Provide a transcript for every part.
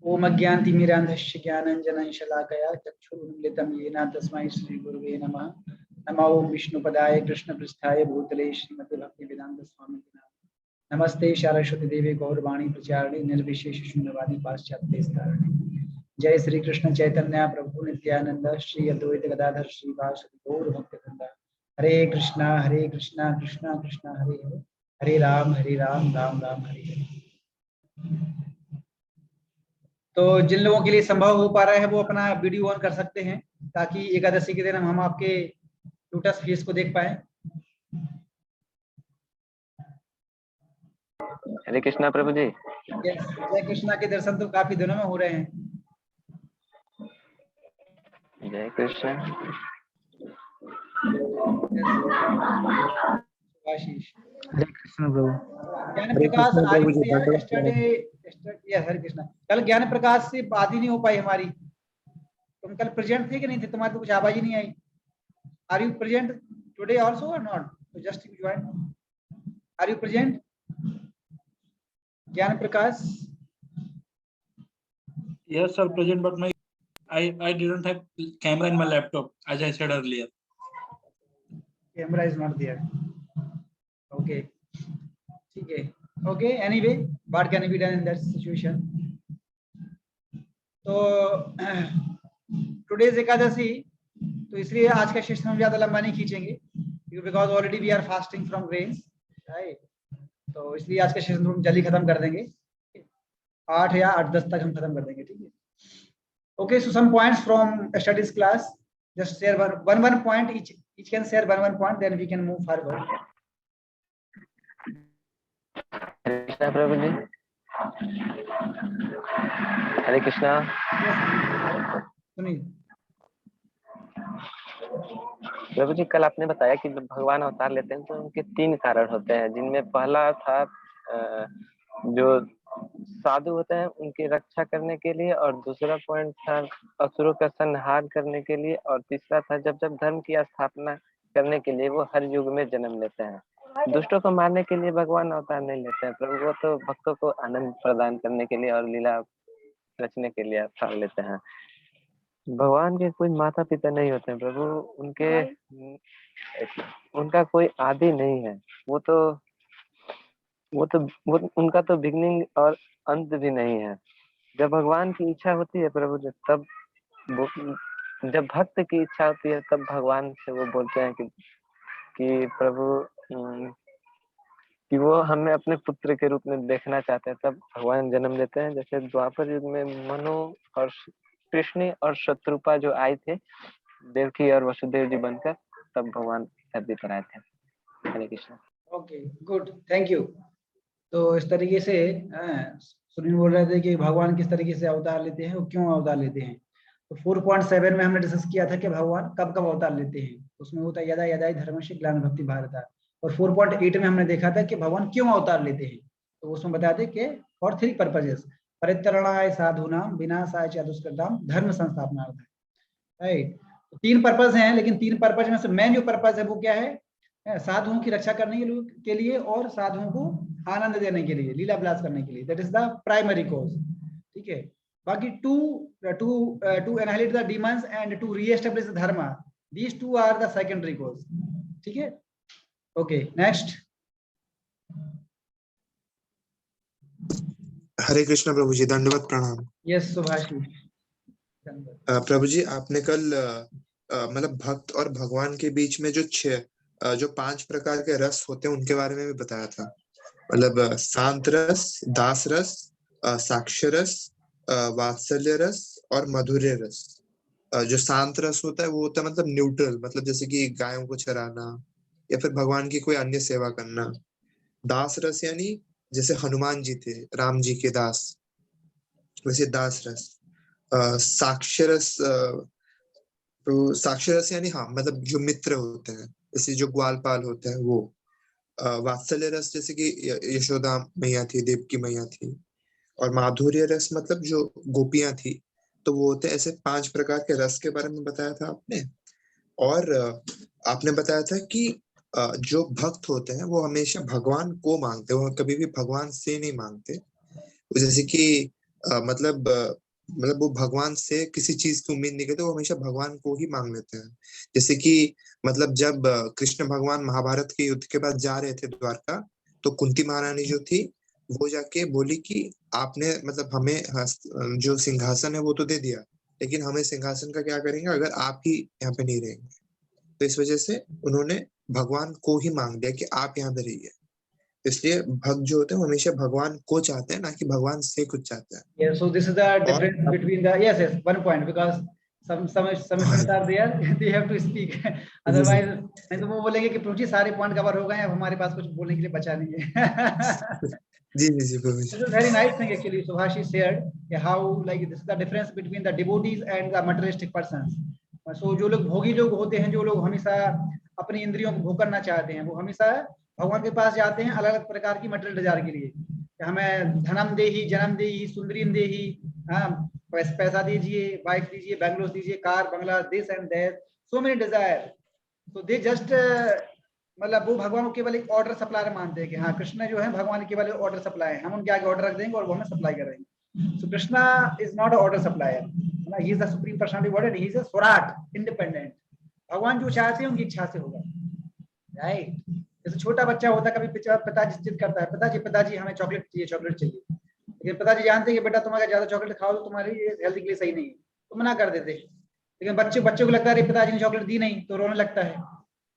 ओम अज्ञानतिमिरान्धस्य ज्ञानाञ्जनं शलाकया चक्षुरुन्मिलितं येन तस्मै श्रीगुरुवे नमः। नमो ओम विष्णुपदाय कृष्णपृष्ठाय भूतले श्रीमते भक्तिवेदांत स्वामी नमस्ते सरस्वती देवी गौरवाणी प्रचारिणे निर्विशेष शून्यवादी पाश्चात्य स्थारिणे। जय श्री कृष्ण चैतन्य प्रभु नित्यानंद श्री अद्वैत गदाधर श्रीवासुदेव गौर भक्तवृंद। हरे कृष्णा कृष्णा कृष्णा हरे हरे, हरे राम राम राम हरे हरे। तो जिन लोगों के लिए संभव हो पा रहा है वो अपना वीडियो ऑन कर सकते हैं, ताकि एकादशी के दिन हम आपके लोटस फेस को देख पाए। हरे कृष्णा प्रभु जी। यस, जय कृष्णा के दर्शन तो काफी दिनों में हो रहे हैं। जय कृष्ण। आशीष। हरे कृष्ण प्रभु। ज्ञान प्रकाश आ रही थी यार हरे कृष्णा। कल ज्ञान प्रकाश से बात ही नहीं हो पाई हमारी। तुम कल प्रेजेंट थे कि नहीं थे? तुम्हारी तो कुछ आवाज ही नहीं आई। Are you present today also or not? Just you join. Are you present Gyan Prakash? Yes, sir, present, but I didn't have camera in my laptop, as I said earlier. Camera is not there. Okay. ठीक है. Okay. Anyway, what can be done in that situation? तो today's Ekadashi, तो इसलिए आज का session हम ज्यादा लंबा नहीं खींचेंगे, because already we are fasting from grains, right? तो इसलिए आज का सेशन हम जल्दी खत्म कर देंगे। 8 या 8-10 तक हम खत्म कर देंगे, ठीक है? Okay, so some points from studies class. Just share one point each. Each can share one point. Then we can move forward. हरे कृष्णा प्रभु जी। हरे कृष्णा। सुनिए प्रभु जी, कल आपने बताया कि जब भगवान अवतार लेते हैं तो उनके 3 कारण होते हैं, जिनमें पहला था जो साधु होते हैं उनकी रक्षा करने के लिए, और दूसरा पॉइंट था असुरों का संहार करने के लिए, और तीसरा था जब जब धर्म की स्थापना करने के लिए वो हर युग में जन्म लेते हैं। दुष्टों को मारने के लिए भगवान अवतार नहीं लेते हैं प्रभु, वो तो भक्तों को आनंद प्रदान करने के लिए और लीला रचने के लिए अवतार लेते हैं। भगवान के कोई माता पिता नहीं होते हैं प्रभु, उनका कोई आदि नहीं है। वो उनका तो बिगनिंग और अंत भी नहीं है। जब भगवान की इच्छा होती है प्रभु, जब भक्त की इच्छा होती है तब भगवान से वो बोलते हैं कि प्रभु कि वो हमें अपने पुत्र के रूप में देखना चाहते हैं, तब भगवान जन्म लेते हैं। जैसे द्वापर युग में मनु और कृष्ण और शत्रुपा जो आए थे देवकी और वसुदेव जी बनकर, तब भगवान धरती पर आए थे। Hare Krishna. Okay, good, thank you. तो इस तरीके से सुनील बोल रहे थे कि भगवान किस तरीके से अवतार लेते हैं और क्यों अवतार लेते हैं। तो 4.7 में हमने डिस्कस किया था कि भगवान कब कब अवतार लेते हैं। उसमें होता है यदा यदा धर्मस्य ग्लानि भक्ति भारत। और 4.8 में हमने देखा था कि भगवान क्यों अवतार लेते हैं। तो उसमें बताते कि फॉर 3 पर्पजेस, परित्रणाय साधूनाम विनाशाय च दुष्कृताम धर्म संस्थापनार्थाय, राइट। 3 पर्पज हैं, लेकिन 3 पर्पज में से मेन जो पर्पज है वो क्या है? साधुओं की रक्षा करने के लिए और साधुओं को आनंद देने के लिए, लीला विलास करने के लिए। That is the primary cause, ठीक है। बाकी to annihilate the demons and to reestablish the dharma, these 2 are the secondary cause, ठीक है। Okay, next. हरे कृष्ण प्रभु जी, दंडवत प्रणाम। यस सुभाष प्रभु जी, आपने कल मतलब भक्त और भगवान के बीच में जो 5 प्रकार के रस होते हैं उनके बारे में भी बताया था। मतलब शांत रस, दास रस, साक्ष्य रस, वात्सल्य रस और माधुर्य रस। जो शांत रस होता है वो होता है मतलब न्यूट्रल, मतलब जैसे कि गायों को चराना या फिर भगवान की कोई अन्य सेवा करना। दास रस यानी जैसे हनुमान जी थे, राम जी के दास, वैसे दास रस। साक्ष्य रस, तो साक्ष्य रस यानी हाँ मतलब जो मित्र होते हैं, जैसे जो ग्वालपाल होते हैं वो। वात्सल्य रस जैसे कि यशोदा मैया थी, देवकी मैया थी। और माधुर्य रस मतलब जो गोपियां थी, तो वो होते ऐसे 5 प्रकार के रस के बारे में बताया था आपने। और आपने बताया था कि जो भक्त होते हैं वो हमेशा भगवान को मांगते हैं, वो कभी भी भगवान से नहीं मांगते। जैसे कि मतलब वो भगवान से किसी चीज की उम्मीद नहीं करते, वो हमेशा भगवान को ही मांग लेते हैं। जैसे कि मतलब जब कृष्ण भगवान महाभारत के युद्ध के बाद जा रहे थे द्वारका, तो कुंती महारानी जो थी वो जाके बोली कि आपने मतलब हमें जो सिंहासन है वो तो दे दिया, लेकिन हमें सिंहासन का क्या करेंगे अगर आप ही यहाँ पे नहीं रहेंगे। तो इस वजह से उन्होंने भगवान को ही मांग लिया कि आप यहाँ पे रहिए। इसलिए भक्त जो होते हैं वो हमेशा भगवान को चाहते हैं, ना कि भगवान से कुछ चाहते हैं। Yeah, so this is the और difference between the, yes, yes, one point, because some students are there, they have to speak, otherwise नहीं तो वो बोलेंगे कि प्रभु जी सारे पॉइंट कवर हो गए हैं, अब हमारे पास कुछ बोलने के लिए बचा नहीं है। जी जी जी प्रभु This ji. is very nice thing actually Subhashi shared, how like this is the difference between the devotees and the materialistic persons. So जो लोग भोगी लोग होते हैं, जो लोग हमेशा अपनी इंद्रियों को भोग करना चाहते हैं, वो हमेशा भगवान के पास जाते हैं अलग अलग प्रकार की मटेरियल डिजायर के लिए, हमें धनम देही, जन्म देही, सुंदरीम देही, हाँ पैसा दीजिए, वाइफ दीजिए, बैंगलोर दीजिए, कार बंगला, this and that, so many desire. तो दे जस्ट मतलब वो भगवान को केवल एक ऑर्डर सप्लायर मानते हैं कि हाँ कृष्ण जो है भगवान केवल ऑर्डर सप्लाई है, हम उनके आगे ऑर्डर रख देंगे और वो हमें सप्लाई करेंगे। So Krishna is not a order supplier, he is the supreme personality of God, he is a स्वराट, इंडिपेंडेंट। भगवान जो चाहते हैं उनकी इच्छा से होगा, राइट। जैसे छोटा बच्चा होता है, कभी पिताजी जिद करता है, पिताजी हमें चॉकलेट चाहिए, चॉकलेट चाहिए, लेकिन पिताजी जानते हैं कि बेटा तुम अगर ज्यादा चॉकलेट खाओ तो तुम्हारे हेल्थ के लिए सही नहीं है, तो मना कर देते। लेकिन बच्चे को लगता है पिताजी ने चॉकलेट दी नहीं, तो रोने लगता है।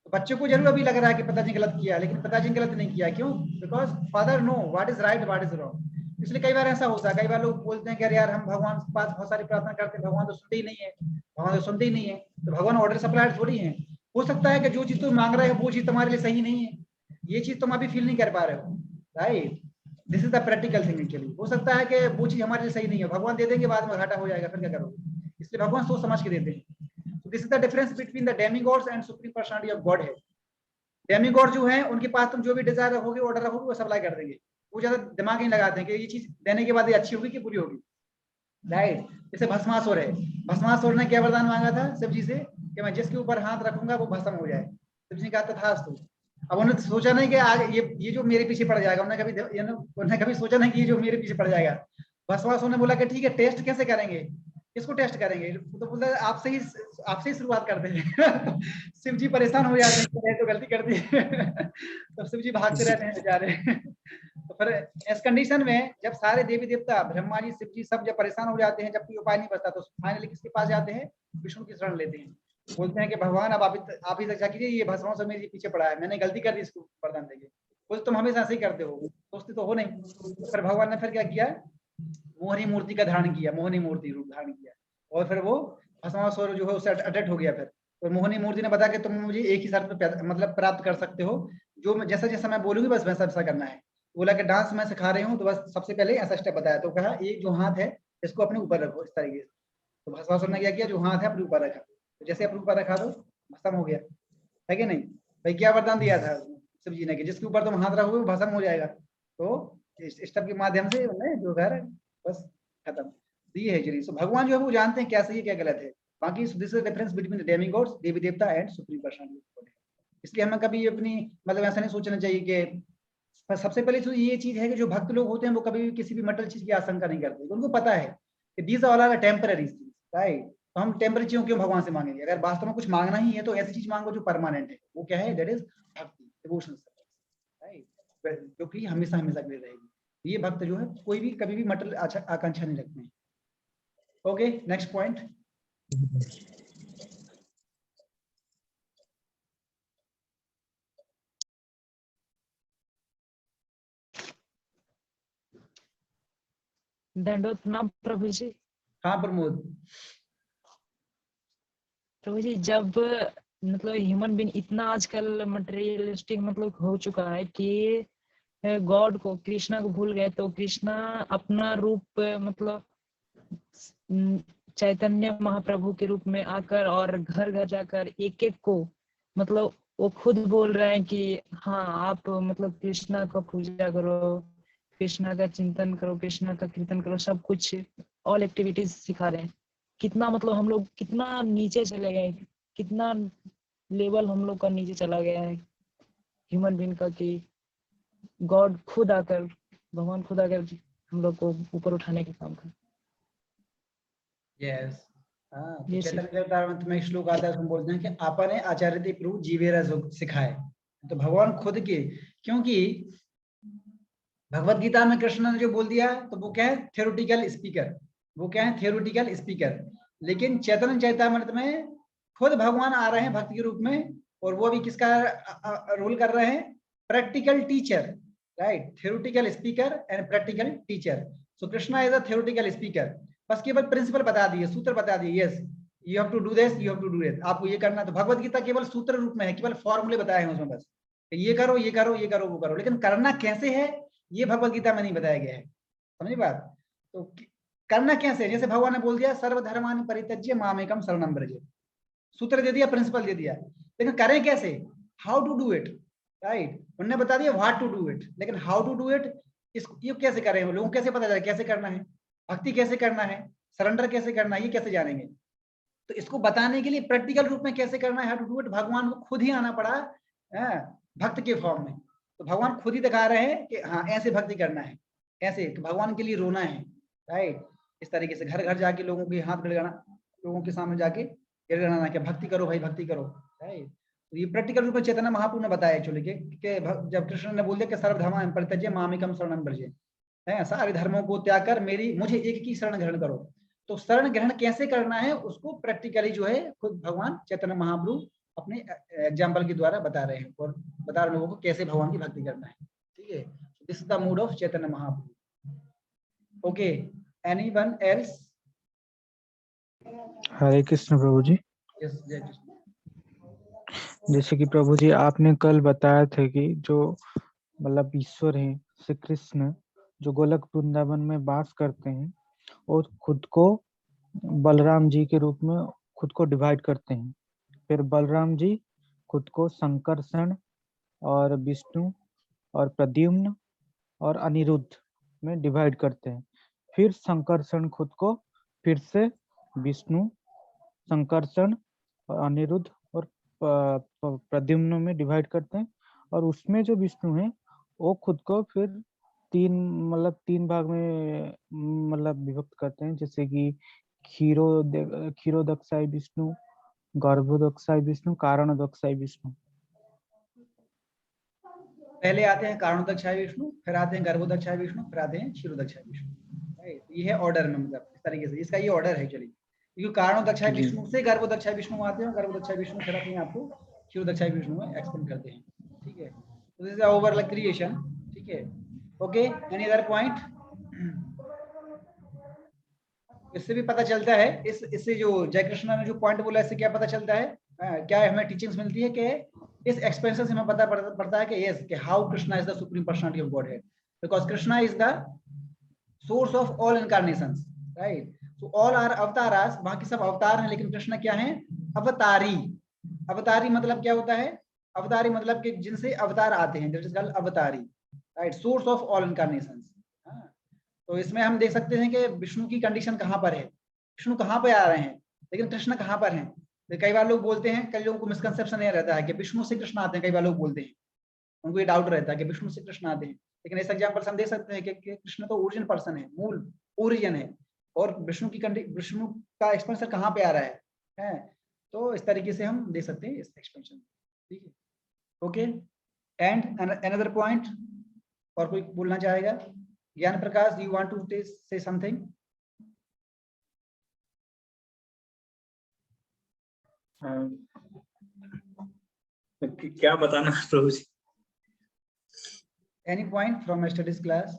तो बच्चे को जरूर अभी लग रहा है कि पिताजी गलत किया, लेकिन पिताजी ने गलत नहीं किया। क्यों? Because father know what is right, what is wrong. इसलिए कई बार ऐसा होता है, कई बार लोग बोलते हैं कि अरे यार हम भगवान के पास बहुत सारी प्रार्थना करते हैं, भगवान तो सुनते ही नहीं है, भगवान तो सुनते ही नहीं है। तो भगवान ऑर्डर सप्लायर थोड़ी है। हो सकता है कि जो चीज तुम मांग रहे हो वो चीज तुम्हारे लिए सही नहीं है, ये चीज तुम अभी फील नहीं कर पा रहे हो, right. This is the practical thing actually. हो सकता है कि वो चीज हमारे लिए सही नहीं है, भगवान दे देंगे, बाद में घाटा हो जाएगा, फिर क्या करोगे? इसलिए भगवान सोच समझ के देते हैं। So this is the difference between the demigods and supreme personality of God है। डेमिगॉड जो है उनके पास तुम जो भी डिजायर रखोगे, ऑर्डर रखोगे, वो सप्लाई कर देंगे। वो ज्यादा दिमाग नहीं लगाते हैं कि ये चीज देने के बाद ये अच्छी होगी कि बुरी होगी, राइट। जैसे भस्मासुर है, भस्मासुर ने क्या वरदान मांगा था शिव जी से कि मैं जिसके ऊपर हाथ रखूंगा वो भस्म हो जाए। शिव जी ने कहा तथास्तु। अब उन्होंने सोचा नहीं कि आगे ये जो मेरे पीछे पड़ जाएगा, उन्होंने कभी सोचा नहीं कि ये जो मेरे पीछे पड़ जाएगा। भस्मासुर ने बोला कि ठीक है, टेस्ट कैसे करेंगे, किसको टेस्ट करेंगे? तो बोलता है आपसे ही शुरुआत करते हैं। शिव जी परेशान हो जाते हैं, तो गलती कर दी। तो शिव जी भागते रहते हैं बेचारे। तो फिर इस कंडीशन में जब सारे देवी देवता, ब्रह्मा जी, शिव जी सब जब परेशान हो जाते हैं, जब कोई उपाय नहीं बचता, तो फाइनली किसके पास जाते हैं? विष्णु की शरण लेते हैं। बोलते हैं कि भगवान अब आप ही रक्षा कीजिए, ये भस्मों से मेरे पीछे पड़ा है, मैंने गलती कर दी इसको वरदान देंगे। बोलते तुम हमेशा ऐसे ही करते हो, सोचते तो हो नहीं। फिर भगवान ने फिर क्या किया? मोहनी मूर्ति का धारण किया, मोहनी मूर्ति रूप धारण किया, और फिर वो भस्मासुर जो है उससे अटैच हो गया। फिर तो मोहनी मूर्ति ने बताया कि तुम मुझे एक ही शर्त पे मतलब प्राप्त कर सकते हो, जो जैसा जैसा मैं बोलूंगी बस वैसा वैसा करना है। बोला कि डांस मैं सिखा रही हूँ, तो बस सबसे पहले ऐसा स्टेप बताया। तो कहा एक जो हाथ है इसको अपने ऊपर रखो, इस तरीके से। तो भस्मासुर ने क्या किया? जो हाथ है अपने ऊपर रखा, तो जैसे अपने ऊपर रखा तो भस्म हो गया, है कि नहीं भाई? क्या वरदान दिया था शिव जी ने कि जिसके ऊपर तुम हाथ रखोगे वो भस्म हो जाएगा। तो इस स्टेप के माध्यम से उन्होंने जो घर बस खत्म। ये है चीज। भगवान जो है वो जानते हैं क्या सही है क्या गलत है। बाकी this is difference between demigods, देवी देवता एंड सुप्रीम पर्सनालिटी। इसलिए हमें कभी अपनी मतलब ऐसा नहीं सोचना चाहिए कि, सबसे पहले तो ये चीज है कि जो भक्त लोग होते हैं वो कभी भी किसी भी मटेरियल चीज की आशंका नहीं करते। उनको पता है कि दीज ऑल आर टेम्पररी चीज, राइट। तो हम टेम्पररी चीजों क्यों भगवान से मांगेंगे? अगर वास्तव में कुछ मांगना ही है तो ऐसी चीज मांगो जो परमानेंट है। वो क्या है? दैट इज भक्ति, डिवोशन, राइट, जो कि हमेशा हमेशा के लिए रहेगी। ये भक्त जो है कोई भी कभी भी मटेरियल आकांक्षा नहीं रखते हैं। Okay, next point. दंडोत प्रणाम प्रभु जी। हाँ प्रमोद। प्रभु जी, जब मतलब ह्यूमन बीइंग इतना आजकल मटेरियलिस्टिक मतलब हो चुका है कि गॉड को, कृष्णा को भूल गए, तो कृष्णा अपना रूप मतलब चैतन्य महाप्रभु के रूप में आकर और घर घर जाकर एक एक को मतलब वो खुद बोल रहे हैं कि हाँ आप मतलब कृष्णा का पूजा करो, कृष्णा का चिंतन करो, कृष्णा का कीर्तन करो, सब कुछ ऑल एक्टिविटीज सिखा रहे हैं। कितना मतलब हम लोग कितना नीचे चले गए, कितना लेवल हम लोग का नीचे चला गया है ह्यूमन बीइंग का, कि गॉड खुद आकर, भगवान खुद आकर हम लोग को ऊपर उठाने का काम करता यस। हाँ, तो ये चैतन्य चरितामृत में एक श्लोक आता है, उसमें बोलते हैं कि आपने आचार्य प्रभु जीवेरा सिखाए। तो भगवान खुद के, क्योंकि भगवत गीता में कृष्ण ने जो बोल दिया तो वो क्या है, थियोरेटिकल स्पीकर, वो क्या है, थियोरेटिकल स्पीकर। लेकिन चैतन्य चरितामृत में खुद भगवान आ रहे हैं भक्ति के रूप में, और वो भी किसका रोल कर रहे हैं, practical teacher, right, theoretical speaker and practical teacher. So Krishna is a theoretical speaker, बस केवल प्रिंसिपल बता दिए, सूत्र बता दिए, yes you have to do this, you have to do this, आपको ये करना। तो भगवत गीता केवल सूत्र रूप में है, केवल फॉर्मूले बताए हैं उसमें, बस ये करो ये करो ये करो वो करो, लेकिन करना कैसे है ये भगवत गीता में नहीं बताया गया है। समझी बात? तो करना कैसे, जैसे भगवान ने बोल दिया सर्वधर्मानि परित्यज्य मामेकम शरणं व्रज, सूत्र दे दिया, प्रिंसिपल दे दिया, लेकिन करें कैसे, how to do it, right. उन्होंने बता दिया व्हाट टू डू इट, लेकिन हाउ टू डू इट, इसको ये कैसे करें, लोगों को कैसे पता चले कैसे करना है, भक्ति कैसे करना है, सरेंडर कैसे करना है, ये कैसे जानेंगे। तो इसको बताने के लिए प्रैक्टिकल रूप में कैसे करना है, हाउ टू डू इट, भगवान को खुद ही आना पड़ा भक्त के फॉर्म में। तो भगवान खुद ही दिखा रहे हैं कि हाँ ऐसे भक्ति करना है, ऐसे भगवान के लिए रोना है, राइट। इस तरीके से घर घर जाके लोगों के हाथ गड़गड़ाना, लोगों के सामने जाके गड़गड़ाना कि भक्ति करो भाई भक्ति करो, राइट। तो ये प्रैक्टिकल रूप में चैतन्य महाप्रभु ने बताया एक्चुअली कि जब कृष्ण ने बोल दिया कि सर्वधर्मान् परित्यज्य मामेकम शरणं व्रज, है सारे धर्मों को त्याग कर मेरी मुझे एक की शरण ग्रहण करो। तो शरण ग्रहण कैसे करना है उसको प्रैक्टिकली जो है खुद भगवान चैतन्य महाप्रभु अपने एग्जाम्पल के द्वारा बता रहे हैं, और बता रहे लोगों को कैसे भगवान की भक्ति करना है, ठीक है। This is the mood of Chaitanya Mahaprabhu. Okay, anyone else? Hare Krishna Prabhu ji. Yes, जय कृष्ण। जैसे कि प्रभु जी आपने कल बताया था कि जो मतलब ईश्वर है श्री कृष्ण जो गोलक वृंदावन में वास करते हैं और खुद को बलराम जी के रूप में खुद को डिवाइड करते हैं। फिर बलराम जी खुद को संकर्षण और विष्णु और प्रद्युम्न और अनिरुद्ध में डिवाइड करते हैं। फिर संकर्षण खुद को फिर से विष्णु, संकर्षण और अनिरुद्ध और प्रद्युम्न में डिवाइड करते हैं, और उसमें जो विष्णु है वो खुद को फिर तीन भाग में मतलब विभक्त करते हैं, जैसे कि क्षीरोदक्षाय विष्णु, गर्भोदक्षाय विष्णु, कारणोदक्षाय विष्णु। पहले आते हैं कारणोदक्षाय विष्णु, फिर आते हैं गर्भोदक्षाय विष्णु, फिर आते हैं क्षीरोदक्षाय विष्णु, राइट। ये है ऑर्डर में, मतलब इस तरीके से इसका ये ऑर्डर है चलिए, क्योंकि कारणोदक्षाय विष्णु से गर्भोदक्षाय विष्णु आते हैं, गर्भोदक्षाय विष्णु फिर अपने आपको क्षीरोदक्षाय विष्णु में एक्सपेंड करते हैं, ठीक है। तो दिस इज ओवरऑल क्रिएशन, ठीक है। Okay, any other point? इससे भी पता चलता है, इससे जो जय कृष्णा ने जो पॉइंट बोला, इससे क्या पता चलता है, क्या हमें टीचिंग्स मिलती है कि इस एक्सपेरियंस से हमें पता पड़ता है कि यस, कि how Krishna is the supreme personality of Godhead, because Krishna is the source of all incarnations, right. So all are अवतारास, बाकी सब अवतार हैं, लेकिन कृष्ण क्या है, अवतारी। अवतारी मतलब क्या होता है, अवतारी मतलब कि जिनसे अवतार आते हैं, दैट इज कॉल्ड अवतारी, राइट, सोर्स ऑफ ऑल इनकार्नेशंस। तो इसमें हम देख सकते हैं कि विष्णु की कंडीशन कहाँ पर है, विष्णु कहाँ पे आ रहे हैं, लेकिन कृष्ण कहाँ पर हैं। तो कई बार लोग बोलते हैं, कई लोगों को मिसकंसेप्शन यह रहता है कि विष्णु से कृष्ण आते हैं, कई बार लोग बोलते हैं, उनको ये डाउट रहता है कि विष्णु से कृष्ण आते हैं, लेकिन ऐसा एग्जाम्पल हम देख सकते हैं कि कृष्ण तो ओरिजिन पर्सन है, मूल ओरिजिन है, और विष्णु का एक्सपेंशन कहाँ पे आ रहा है, तो इस तरीके से हम देख सकते हैं इस एक्सपेंशन, ठीक है। ओके, एंड अनदर पॉइंट, और कोई बोलना चाहेगा? Gyan Prakash, you want to say something? क्या बताना प्रभु जी? Any point from yesterday's class?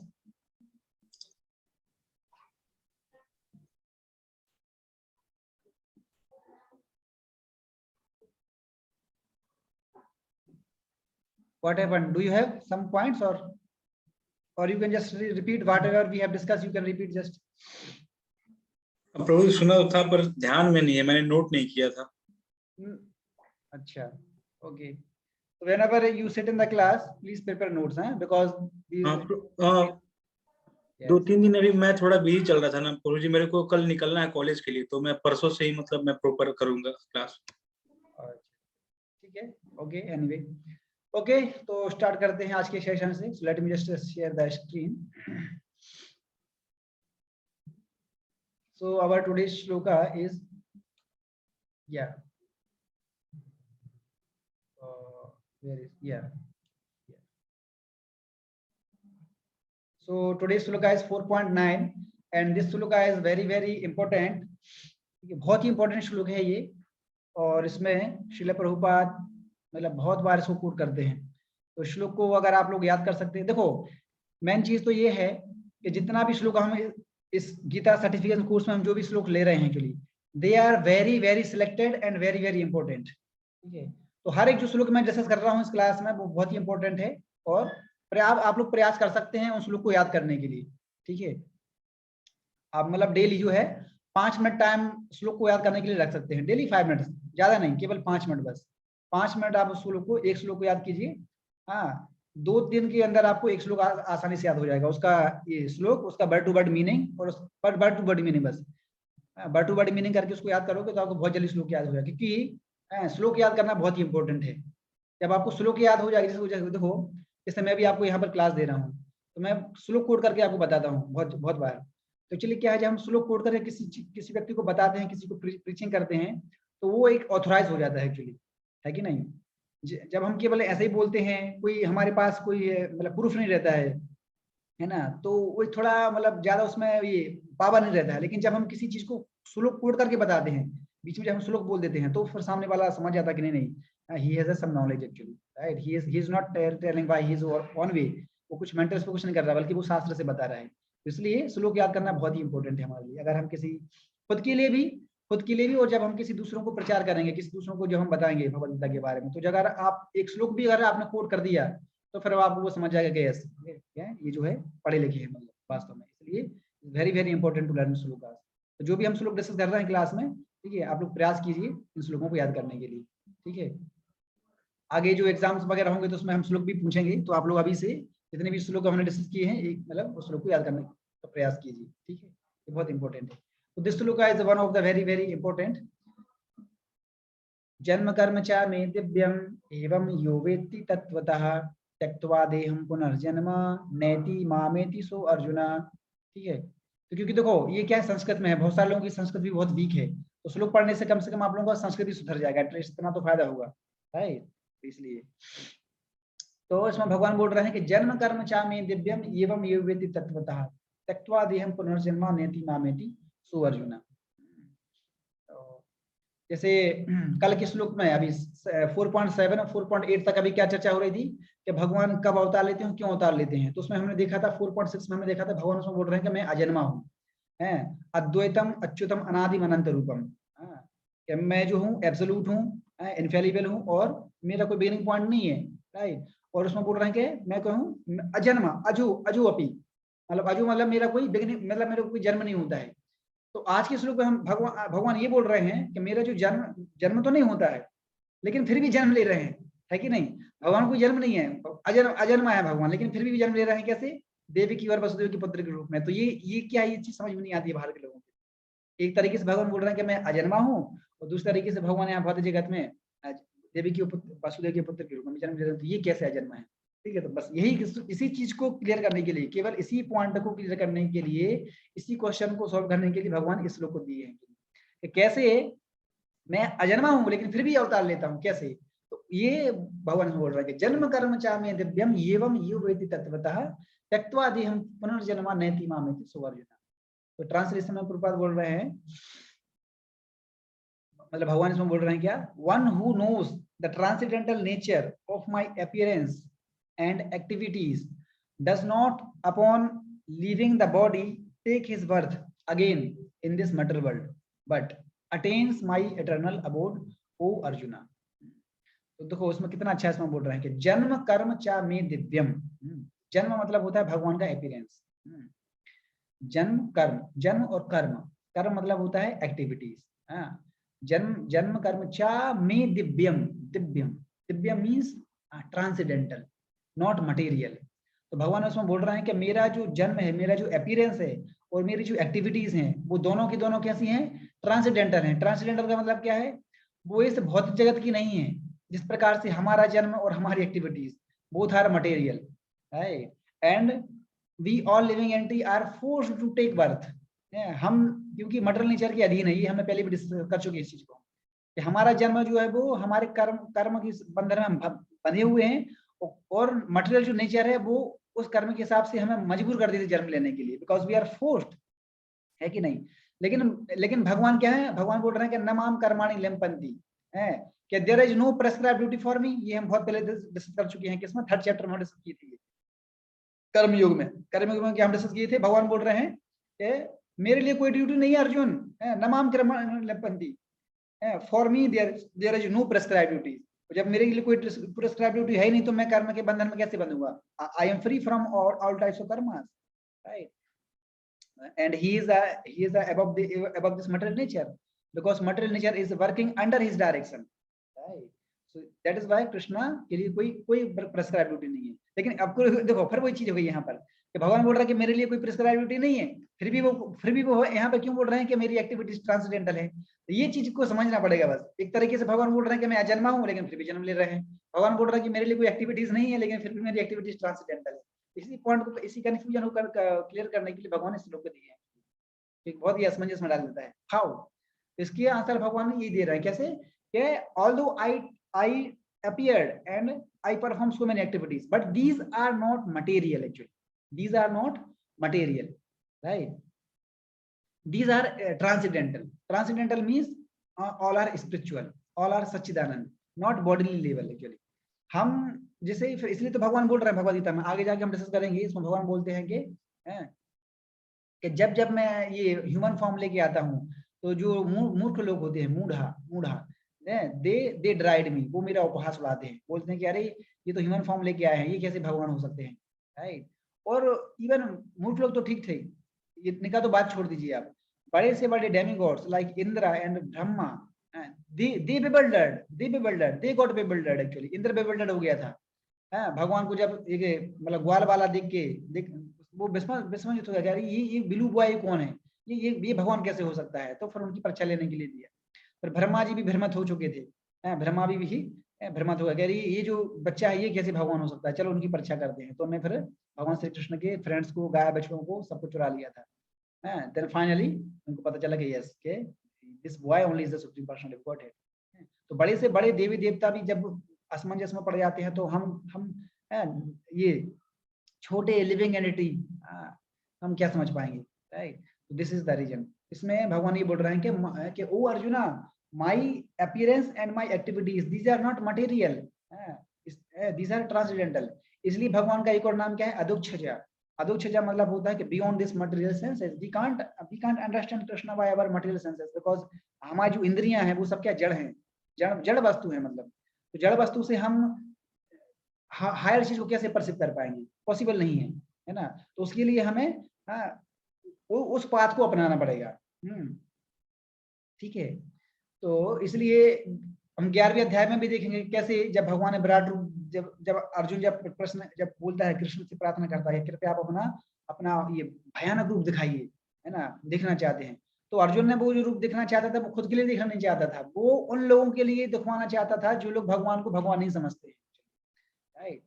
What happened? Do you have some points, or you can just repeat whatever we have discussed? You can repeat just. प्रभु जी सुना तो था पर ध्यान में नहीं है, मैंने नोट नहीं किया था। अच्छा, okay. So whenever you sit in the class, please prepare notes, because दो तीन दिन अभी मैं थोड़ा बिजी चल रहा था ना प्रभु जी, मेरे को कल निकलना है कॉलेज के लिए, तो मैं परसों से ही मतलब मैं प्रॉपर करूंगा क्लास। ठीक है, ओके, एनीवे, ओके, तो स्टार्ट करते हैं आज के सेशन से। Let me just share the screen. So our today's shloka is where is So today's shloka is 4.9 and this shloka is very important. ये बहुत ही इंपॉर्टेंट श्लोक है ये, और इसमें श्रील प्रभुपाद मतलब बहुत बार इसको कोट करते हैं। तो श्लोक को अगर आप लोग याद कर सकते हैं, देखो मेन चीज तो ये है कि जितना भी श्लोक हम इस गीता सर्टिफिकेशन कोर्स में हम जो भी श्लोक ले रहे हैं actually they are very selected and very important. ठीक है, तो हर एक जो श्लोक मैं डिस्कस कर रहा हूँ इस क्लास में वो बहुत ही इंपॉर्टेंट है और आप लोग प्रयास कर सकते हैं उस श्लोक को याद करने के लिए। ठीक है, आप मतलब डेली जो है 5 मिनट टाइम श्लोक को याद करने के लिए रख सकते हैं, डेली 5 मिनट, ज्यादा नहीं, केवल 5 मिनट, बस 5 मिनट आप उस श्लोक को, एक श्लोक को याद कीजिए। हाँ, 2 दिन के अंदर आपको एक श्लोक आसानी से याद हो जाएगा, उसका ये श्लोक, उसका वर्ड टू वर्ड मीनिंग और वर्ड टू वर्ड मीनिंग, बस वर्ड टू वर्ड मीनिंग करके उसको याद करोगे तो आपको बहुत जल्दी श्लोक याद हो जाएगा, क्योंकि श्लोक याद करना बहुत ही इंपॉर्टेंट है। जब आपको श्लोक याद हो जाएगा, जैसे देखो जैसे मैं भी आपको यहाँ पर क्लास दे रहा हूँ तो मैं श्लोक कोड करके आपको बताता हूँ बहुत बार। तो चलिए क्या है, जब हम श्लोक कोड करके किसी व्यक्ति को बताते हैं, किसी को प्रीचिंग करते हैं तो वो एक ऑथराइज हो जाता है एक्चुअली, है कि नहीं। जब हम केवल ऐसे ही बोलते हैं, कोई हमारे पास कोई मतलब प्रूफ नहीं रहता है ना, तो वो थोड़ा मतलब ज्यादा उसमें ये पावर नहीं रहता है। लेकिन जब हम किसी चीज को श्लोक कोड करके बताते हैं, बीच में जब हम श्लोक बोल देते हैं तो फिर सामने वाला समझ जाता कि नहीं he has some knowledge actually, right, he is not telling by his own way, वो कुछ मेंटल से कुछ नहीं कर रहा बल्कि वो शास्त्र से बता रहा है। इसलिए श्लोक याद करना बहुत ही इंपॉर्टेंट है हमारे लिए, अगर हम किसी खुद के लिए भी और जब हम किसी दूसरों को प्रचार करेंगे, किसी दूसरों को जो हम बताएंगे भगवद गीता के बारे में, तो अगर आप एक श्लोक भी अगर आपने कोट कर दिया तो फिर आपको वो समझ जाएगा कि यस ये जो है पढ़े लिखे हैं मतलब वास्तव में। इसलिए वेरी इंपॉर्टेंट टू लर्न श्लोक। तो जो भी हम श्लोक डिस्कस कर रहे हैं क्लास में, ठीक है, आप लोग प्रयास कीजिए इन श्लोकों को याद करने के लिए। ठीक है, आगे जो एग्जाम्स वगैरह होंगे तो उसमें हम श्लोक भी पूछेंगे, तो आप लोग अभी से जितने भी श्लोक हमने डिस्कस किए हैं एक मतलब उस श्लोक को याद करने का प्रयास कीजिए। ठीक है, ये बहुत इंपॉर्टेंट है। तो दिस श्लोक is one of the very important. जन्म कर्म च मे दिव्यम एवं यो वेत्ति तत्वतः त्यक्त्वा देहं पुनर्जन्म नैति मामेति सो अर्जुना। ठीक है, तो क्योंकि देखो ये क्या है, संस्कृत में है, बहुत सारे लोगों की संस्कृत भी बहुत वीक है, तो श्लोक पढ़ने से कम आप लोगों का संस्कृत भी सुधर जाएगा, एटलीस्ट इतना तो फायदा होगा, राइट। इसलिए तो इसमें भगवान बोल रहे हैं कि जन्म कर्म च मे दिव्यम एवं यो वेत्ति तत्वतः त्यक्त्वा देहं पुनर्जन्म नैति मामेति सो अर्जुना। जैसे कल के श्लोक में अभी 4.7 और 4.8 तक अभी क्या चर्चा हो रही थी कि भगवान कब अवतार लेते हैं, क्यों अवतार लेते हैं। तो उसमें हमने देखा था 4.6 में हमने देखा था भगवान उसमें बोल रहे हैं कि मैं अजन्मा हूँ, अद्वैतम अच्युतम अनादिम अनंत रूपम, कि मैं जो हूँ एब्सोल्यूट हूँ, इनफेलिबल हूँ और मेरा कोई बिगिनिंग पॉइंट नहीं है, राइट। और उसमें बोल रहे हैं कि मैं कहूँ अजन्मा अजु अपी, मतलब अजु मतलब मेरा कोई बिगिनिंग, मतलब मेरा कोई जन्म नहीं होता है। तो आज के श्लोक में हम भगवान ये बोल रहे हैं कि मेरा जो जन्म तो नहीं होता है लेकिन फिर भी जन्म ले रहे हैं, है कि नहीं। भगवान को जन्म नहीं है, अजन्मा है भगवान, लेकिन फिर भी जन्म ले रहे हैं, कैसे, देवी की और वसुदेव के पुत्र के रूप में। तो ये क्या, ये चीज समझ में नहीं आती है बाहर के लोगों को। एक तरीके से भगवान बोल रहे हैं कि मैं अजन्मा हूँ और दूसरे तरीके से भगवान यहाँ भौतिक जगत में देवी के वसुदेव के पुत्र के रूप में जन्म ले रहे हैं। तो ये कैसे अजन्मा है, ठीक है। तो बस यही इसी चीज को क्लियर करने के लिए, केवल इसी पॉइंट को क्लियर करने के लिए, इसी क्वेश्चन को सॉल्व करने के लिए भगवान इस श्लोक को दिए हैं कि कैसे मैं अजन्मा हूं लेकिन फिर भी अवतार लेता हूं, कैसे। तो ये भगवान बोल रहा है कि जन्म कर्म च मे दिव्यम एवं यो वेत्ति तत्वतः त्यक्त्वा देहं पुनर्जन्म नैति मामेति सो अर्जुना। तो ट्रांसलेशन में प्रभुपाद बोल रहे हैं, मतलब भगवान इसमें बोल रहे हैं क्या, one who knows the transcendental nature of my appearance and activities does not upon leaving the body take his birth again in this material world but attains my eternal abode o Arjuna। तो देखो उसमें कितना अच्छा इसमें बोल रहे हैं कि जन्म कर्म च मे दिव्यम। जन्म मतलब होता है भगवान का अपीयरेंस, जन्म और कर्म मतलब होता है एक्टिविटीज। जन्म कर्म च मे दिव्यम मीन्स ट्रांसेंडेंटल, नॉट मटेरियल। तो भगवान उसमें बोल रहे हैं कि मेरा जो जन्म है, मेरा जो अपीयरेंस है और मेरी जो एक्टिविटीज हैं वो दोनों की दोनों कैसी हैं, ट्रांसेंडेंटल हैं। ट्रांसेंडेंटल का मतलब क्या है, वो इस भौतिक जगत की नहीं है। जिस प्रकार से हमारा जन्म और हमारी activities both are material, right, and we all living entity are forced to take birth, हम क्योंकि मटेरियल नेचर के अधीन है, ये हमने पहले भी डिस्कस कर चुके हैं इस चीज को, कि हमारा जन्म जो है वो हमारे कर्म की बंधन में हम बंधे हुए हैं, और मटेरियल जो नेचर है वो उस कर्म के हिसाब से हमें मजबूर कर देती है जन्म लेने के लिए, बिकॉज वी आर फोर्स्ड, है कि नहीं। लेकिन भगवान क्या है, भगवान बोल रहे हैं कि नमाम कर्माणि लिम्पन्ति, है कि there is no prescribed duty for me. ये हम बहुत पहले डिस्कस कर चुके हैं, किसमें, 3rd चैप्टर में डिस्कस की थी, कर्मयोग में। कर्मयोग में क्या हम डिस्कस किए थे, भगवान बोल रहे हैं कि मेरे लिए कोई ड्यूटी नहीं है अर्जुन, नमाम कर्माणि लिम्पन्ति, for me there is no prescribed duty. जब मेरे लिए कोई प्रेस्क्राइब्ड ड्यूटी है ही नहीं, तो मैं कर्म के बंधन में कैसे बंधूंगा। I am free from all types of कर्मास, right. And he is above this material nature, because material nature is working under his direction, right? So that is why Krishna के लिए कोई प्रेस्क्राइब ड्यूटी नहीं है। लेकिन अब देखो फिर वही चीज हो गई यहाँ पर, कि भगवान बोल रहा है कि मेरे लिए कोई प्रेस्क्राइब ड्यूटी नहीं है, फिर भी वो यहाँ पे क्यों बोल रहे हैं कि मेरी एक्टिविटीज ट्रांसडेंटल है। तो ये चीज को समझना पड़ेगा बस। एक तरीके से भगवान बोल रहे हैं कि मैं अजन्मा हूँ, लेकिन फिर भी जन्म ले रहे हैं। भगवान बोल रहा है कि मेरे लिए कोई एक्टिविटीज नहीं है, लेकिन फिर भी मेरी एक्टिविटीज ट्रांसडेंटल है। इसी पॉइंट को, इसी कंफ्यूजन को क्लियर करने के लिए भगवान ने श्लोक दिए हैं, एक बहुत ही असमंजस में डाल देता है। हाउ, इसके आंसर भगवान ने ये दे रहा है, कैसे कि although I appeared and I perform so many activities, but these are not material actually. These are not material, right? These are transcendental. Transcendental means all are spiritual, all are Sachchidanand, not bodily level actually. हम जैसे, इसलिए तो भगवान बोल रहे हैं भगवद गीता में, आगे जाके हम डिस्कस करेंगे, इसमें भगवान बोलते हैं कि जब मैं ये ह्यूमन फॉर्म लेके आता हूँ, तो जो मूर्ख लोग होते हैं, मूढ़ा दे ड्राइड मी, वो मेरा उपहास उड़ाते हैं, बोलते हैं कि अरे ये तो ह्यूमन फॉर्म लेके आए हैं, ये कैसे भगवान हो सकते हैं, राइट। और इवन मूर्ख लोग तो ठीक थे, इनका तो बात छोड़ दीजिए आप, बड़े से बड़े demigods like Indra and Brahma, they got bewildered actually. Indra bewildered हो गया था, भगवान को जब एक मतलब ग्वाल वाला देख वो विस्मित हो गया, ये बिलू बॉय कौन है, ये भगवान कैसे हो सकता है। तो फिर उनकी परीक्षा लेने के लिए दिया। फिर ब्रह्मा जी भी भ्रमित हो चुके थे, ब्रह्मा भी भ्रमित हो गया, ये जो बच्चा है ये कैसे भगवान हो सकता है, चलो उनकी परीक्षा करते हैं। तो उन्होंने फिर भगवान श्री कृष्ण के फ्रेंड्स को, गाय बछड़ों को, सबको चुरा लिया था। देन फाइनली उनको पता चला कि यस के this boy only is the supreme personality of godhead. तो बड़े से बड़े देवी देवता भी जब असमंजस में पड़ जाते हैं, तो हम ये छोटे लिविंग एंटिटी हम क्या समझ पाएंगे, राइट। तो दिस इज द रीजन। इसमें भगवान ये बोल रहे हैं कि ओ Arjuna, my appearance and my activities these are not material, these are transcendental. इसलिए भगवान का एक और नाम क्या है, अदुक्षजा। अदुक्षजा मतलब होता है कि beyond this material senses we can't understand Krishna by our material senses, because हमारी जो इंद्रियां हैं वो सब क्या जड़ हैं, जड़ वस्तु है। मतलब तो जड़ वस्तु से हम हायर चीज को कैसे परसीव कर पाएंगे, पॉसिबल नहीं है ना। तो उसके लिए हमें उस पाथ को अपनाना पड़ेगा, ठीक है। तो इसलिए हम 11वें अध्याय में भी देखेंगे कैसे जब भगवान ने विराट रूप, जब अर्जुन जब बोलता है, कृष्ण से प्रार्थना करता है, कृपया आप अपना ये भयानक रूप दिखाइए, है ना, देखना चाहते हैं। तो अर्जुन ने वो जो रूप देखना चाहता था वो खुद के लिए देखना नहीं चाहता था, वो उन लोगों के लिए दिखवाना चाहता था जो लोग भगवान को भगवान नहीं समझते, राइट।